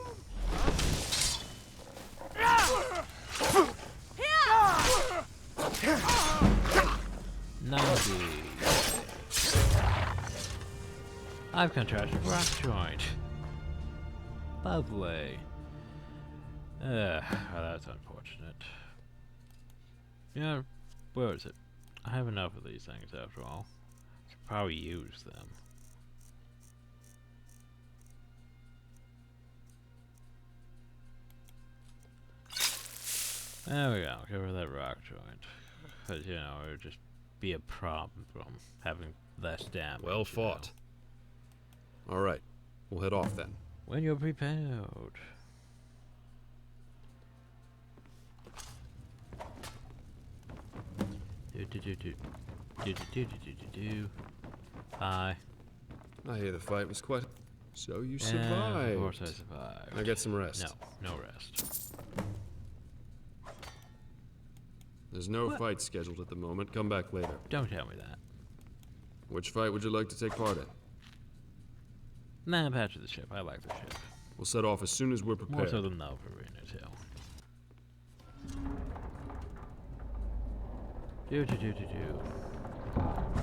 I've contracted rock joint. Lovely. Well, that's unfortunate. Yeah, where is it? I have enough of these things after all. Should probably use them. There we go. Give her that rock joint. Because, you know, it would just be a problem from having less damage. well fought. All right, we'll head off then. When you're prepared. Hi. I hear the fight was quite... So you Yeah, survived. of course I survived. Now get some rest. No rest. There's no What? fight scheduled at the moment. Come back later. Don't tell me that. Which fight would you like to take part in? Nah, patch of the ship. I like the ship. We'll set off as soon as we're prepared. More so than the arena, too.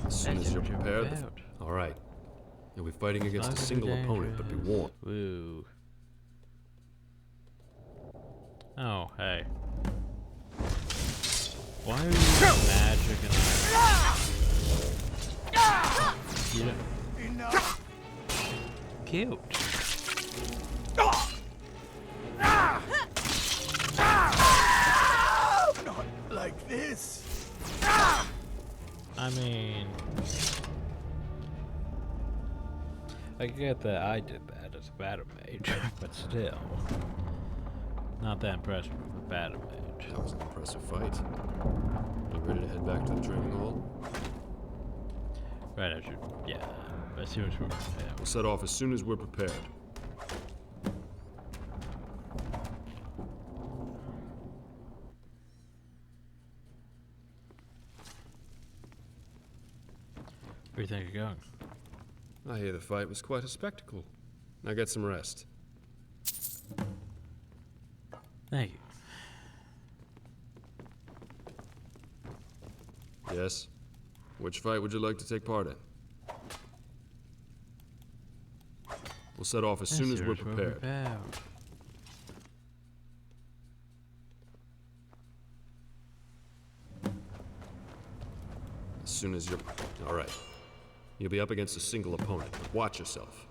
As soon as you're prepared. Alright. You'll be fighting against a single opponent, but be warned. Woo. Oh, hey. Why are you using magic and you know? Cute. Not like this. I mean, I get that I did that as a battle mage, but still, not that impressive with a battle mage. That was an impressive fight. You ready to head back to the training hall? Right, I should, yeah. As soon as we're prepared. We'll set off as soon as we're prepared. Where do you think you're going? I hear the fight was quite a spectacle. Now get some rest. Thank you. Yes? Which fight would you like to take part in? We'll set off as soon as we're prepared. As soon as you're... Alright. You'll be up against a single opponent, but watch yourself.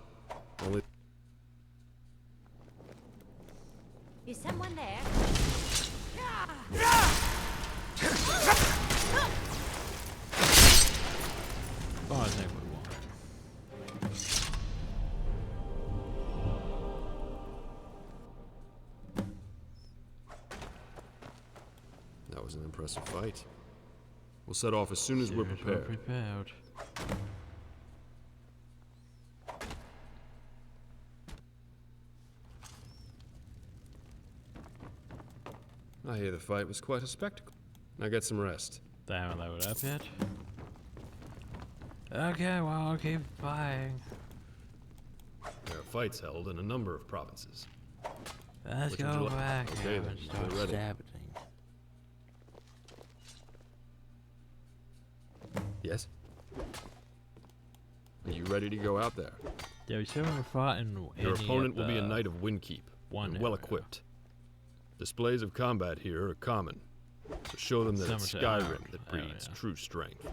Only... Is someone there? Oh, I think we won. That was an impressive fight. We'll set off as soon as we're prepared. I hear the fight was quite a spectacle. Now get some rest. They haven't loaded up yet? Okay, well, I'll keep fighting. There are fights held in a number of provinces. Let's go back okay, and start stabbing. Yes? Are you ready to go out there? Yeah, we still haven't fought in Your opponent will be a knight of Windkeep, and well equipped. Displays of combat here are common, so show them that it's Skyrim that breeds true strength.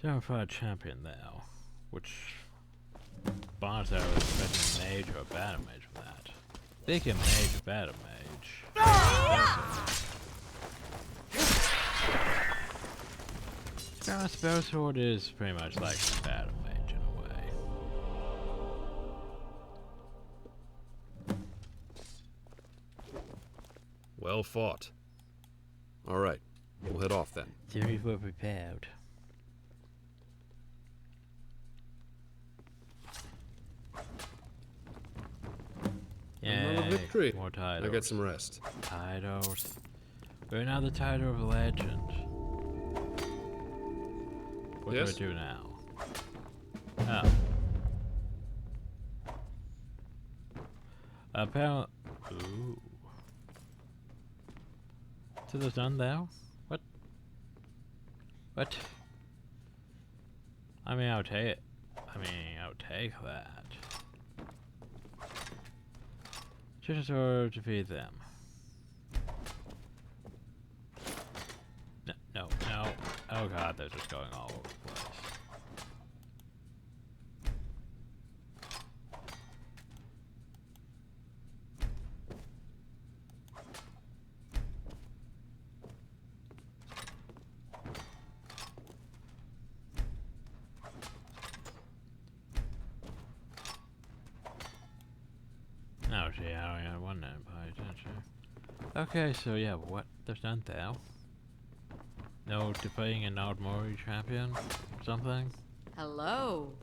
So I'm for a champion now, which bonus I was expecting a mage or a battle mage for that. Thinking mage or battle mage. Yeah, spell sword is pretty much like a battle mage in a way. Well fought. Alright, we'll head off then. Jimmy, we're prepared. Another victory. More titles. I get some rest. Titles. We're now the title of legend. What do I do now? Oh. Apparently. Ooh. So there's done now? What? What? I mean, I'll take it. I'll take that. Just to defeat them. No. Oh god, they're just going all over the place. Oh gee, I don't even want to pay attention. Okay, so yeah, what there's done now? No defeating an Aldmori champion? Something? Hello.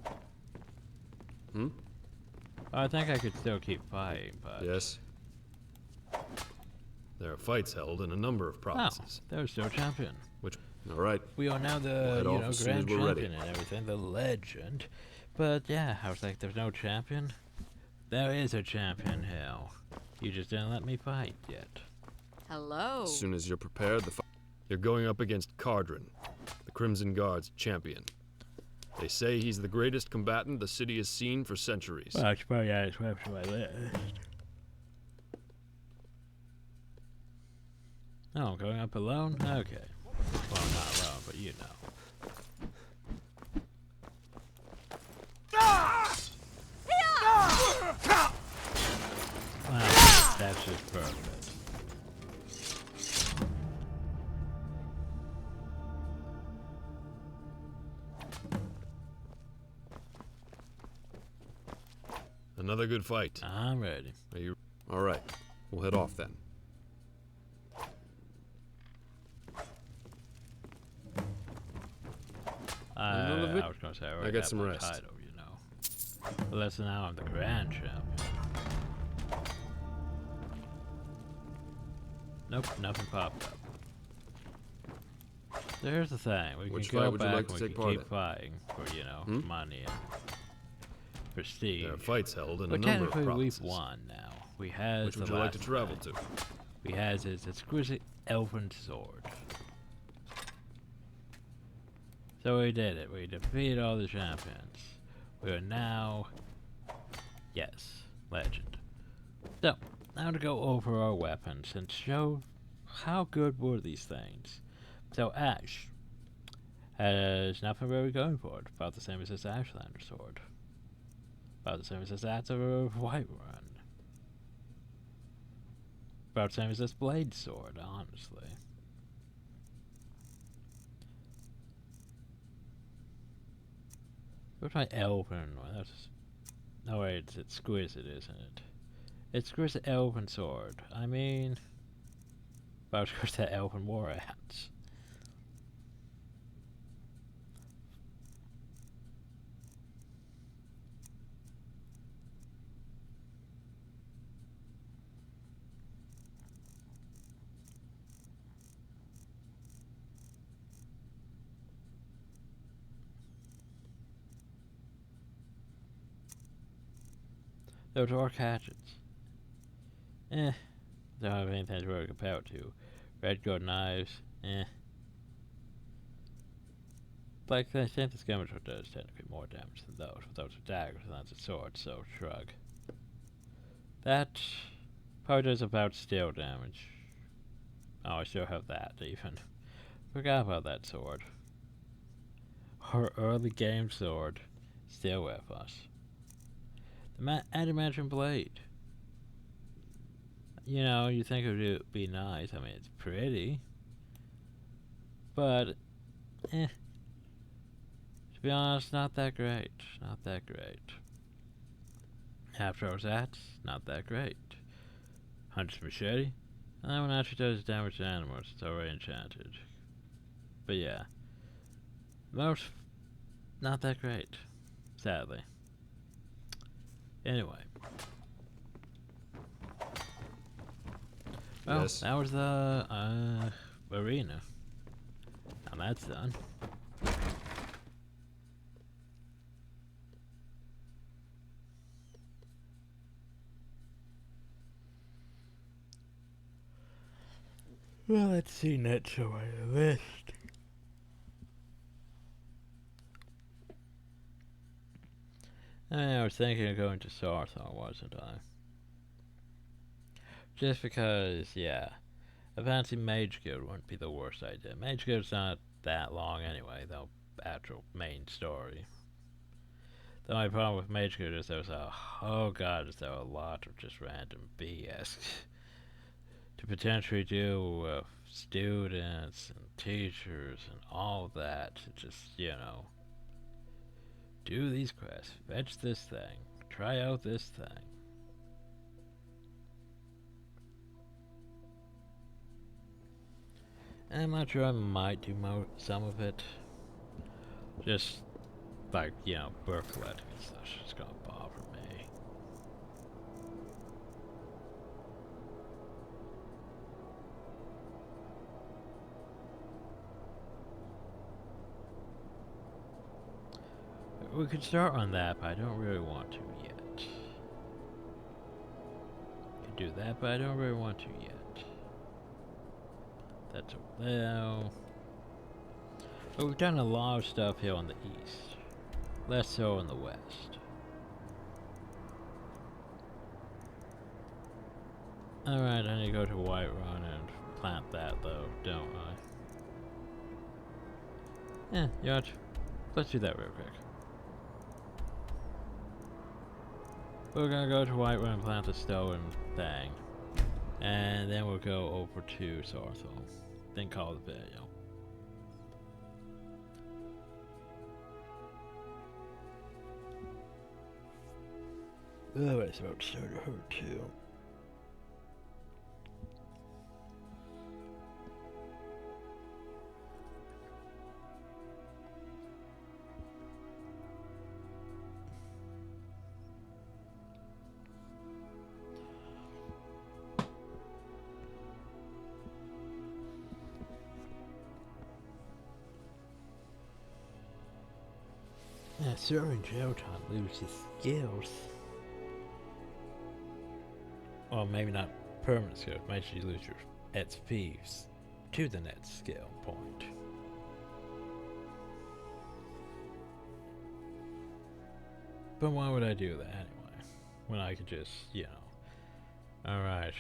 Hmm? I think I could still keep fighting, but... Yes? There are fights held in a number of provinces. Oh, there's no champion. Which, all right. We are now the grand champion and everything, the legend. But yeah, I was like, there's no champion. There is a champion, hell. You just didn't let me fight yet. Hello. As soon as you're prepared, you're going up against Cardrin, the Crimson Guard's champion. They say he's the greatest combatant the city has seen for centuries. Well, I should probably add his weapon to my list. Oh, I'm going up alone? Okay. Well, not alone, but you know. Wow, that's just perfect. Another good fight. I'm ready. Are you? All right. We'll head off then. I was gonna say I got some rest. Title, you know. But listen, now I'm the grand champion. Nope, nothing popped up. So here's the thing: we Which can fight go would you back like to and we take can part keep in? fighting for, you know, money and prestige. There are fights held in but a number of technically, provinces. we've won now. We has Which the would you like to last travel thing. to? We has his exquisite elven sword. So we did it. We defeated all the champions. We are now, yes, legend. So, now to go over our weapons and show how good were these things. So Ash has nothing really going for it. About the same as his Ashlander sword. About the same as his Azor Whiterun. About the same as this blade sword, honestly. What's my elven one? That's no wait, it's exquisite, isn't it? Exquisite elven sword. I mean, about exquisite elven war axe. Those orc hatchets. Don't have anything to really compare it to. Red gold knives. Like, I think the skirmisher does technically more damage than those. But those are daggers and that's a sword, so shrug. That probably does about steel damage. Oh, I still have that, even. Forgot about that sword. Her early game sword. Still with us. The Adamantium blade. You know, you think it would be nice. I mean, it's pretty. But, to be honest, not that great. Not that great. Half Rose Axe, not that great. Hunter's Machete. And that one actually does damage to animals. It's already enchanted. But yeah. Most, not that great. Sadly. Anyway. Well, Yes. that was the arena. And that's done. Well, let's see next on my list. I was thinking of going to Sarthar, wasn't I? Just because, yeah, a fancy Mage Guild wouldn't be the worst idea. Mage Guild's not that long anyway, the actual main story. The only problem with Mage Guild is there's a, oh god, is there a lot of just random BS to potentially do with students and teachers and all that to just, you know, do these quests, fetch this thing, try out this thing. And I'm not sure I might do some of it. Just like, you know, birth collecting and stuff. It's just gonna bother me. we could start on that, but I don't really want to yet. Could do that, but I don't really want to yet. That's over there. But we've done a lot of stuff here on the east. Less so on the west. Alright, I need to go to Whiterun and plant that though, don't I? Yeah, yacht. Let's do that real quick. We're gonna go to Whiterun and plant the stone thing. And then we'll go over to Sarthal. Then call the video. Oh, it's about to start to hurt too. Yeah, certain jail time loses skills. Well, maybe not permanent skills. Maybe you lose your XPs to the next skill point. But why would I do that anyway? When I could just, you know. Alright.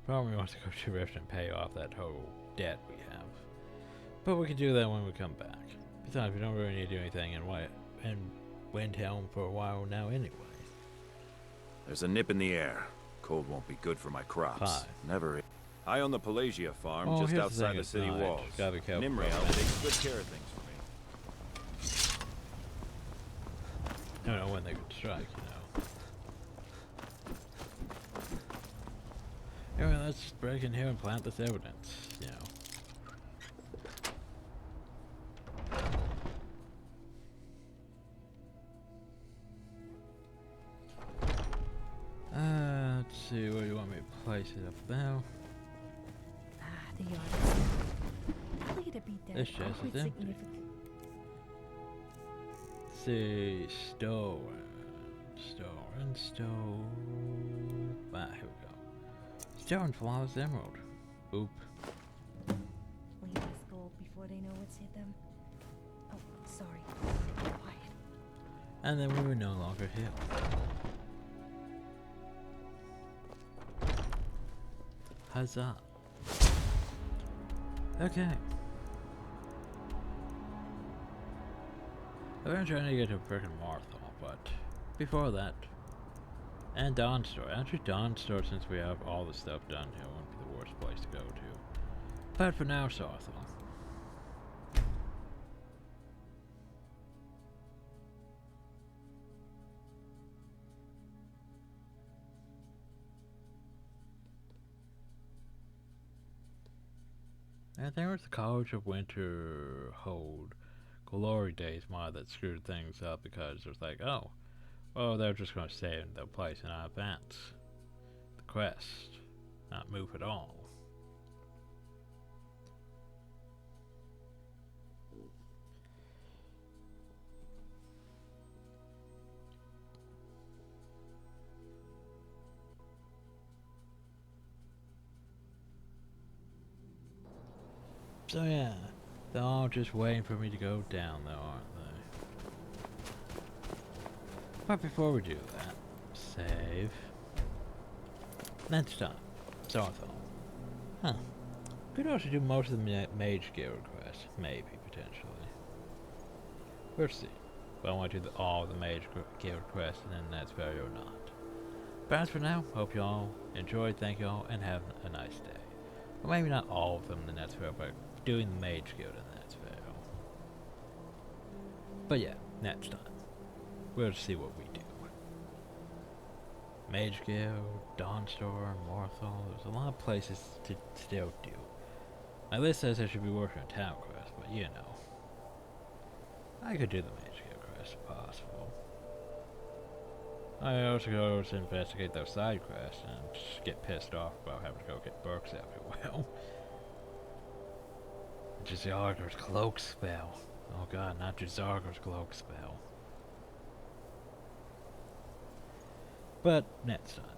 Probably want to go to Rift and pay off that whole debt we have. But we can do that when we come back. Besides, we don't really need to do anything in Windhelm for a while now anyway. There's a nip in the air. Cold won't be good for my crops. Hi. Never. I own the Pelagia farm Oh, just here's outside the it's city night. walls. Gotta be careful Nimrael about that. takes good care of things for me. I don't know when they could strike, you know. Anyway, let's just break in here and plant this evidence, you know. Let's see, where do you want me to place it up now? The yard is probably gonna be dead. This chest is Quite empty. significant. Let's see, stone. Ah, here we go. Stone, flawless emerald. Oop. Leave this gold before they know what's hit them. Oh, sorry. Quiet. And then we were no longer heal. Huzzah. Okay. I've been trying to get to frickin' Marthal, but before that. And Dawnstore. Actually, Dawnstore, since we have all the stuff done here, wouldn't be the worst place to go to. But for now, Sarthal. I think it was the College of Winter Hold Glory Days mod that screwed things up because it was like, oh, well, they're just going to stay in their place and not advance the quest, not move at all. So yeah, they're all just waiting for me to go down though, aren't they? But before we do that, save. Next time, Sarthal. Huh. Could also do most of the Mage Guild quests, maybe, potentially. We'll see. But I want to do all the Mage Guild quests and then that's fair or not. But as for now, hope y'all enjoyed, thank y'all, and have a nice day. Well, maybe not all of them in the Nets Fair, but doing the Mage Guild in the Nets Fair. But yeah, next time. We'll see what we do. Mage Guild, Dawnstorm, Morthal, there's a lot of places to still do. My list says I should be working on town quests, but you know. I could do the Mage Guild quest if possible. I also go to investigate those side quests and just get pissed off about having to go get books everywhere. Jazargar's cloak spell. Oh god, not Jazargar's cloak spell. But next time.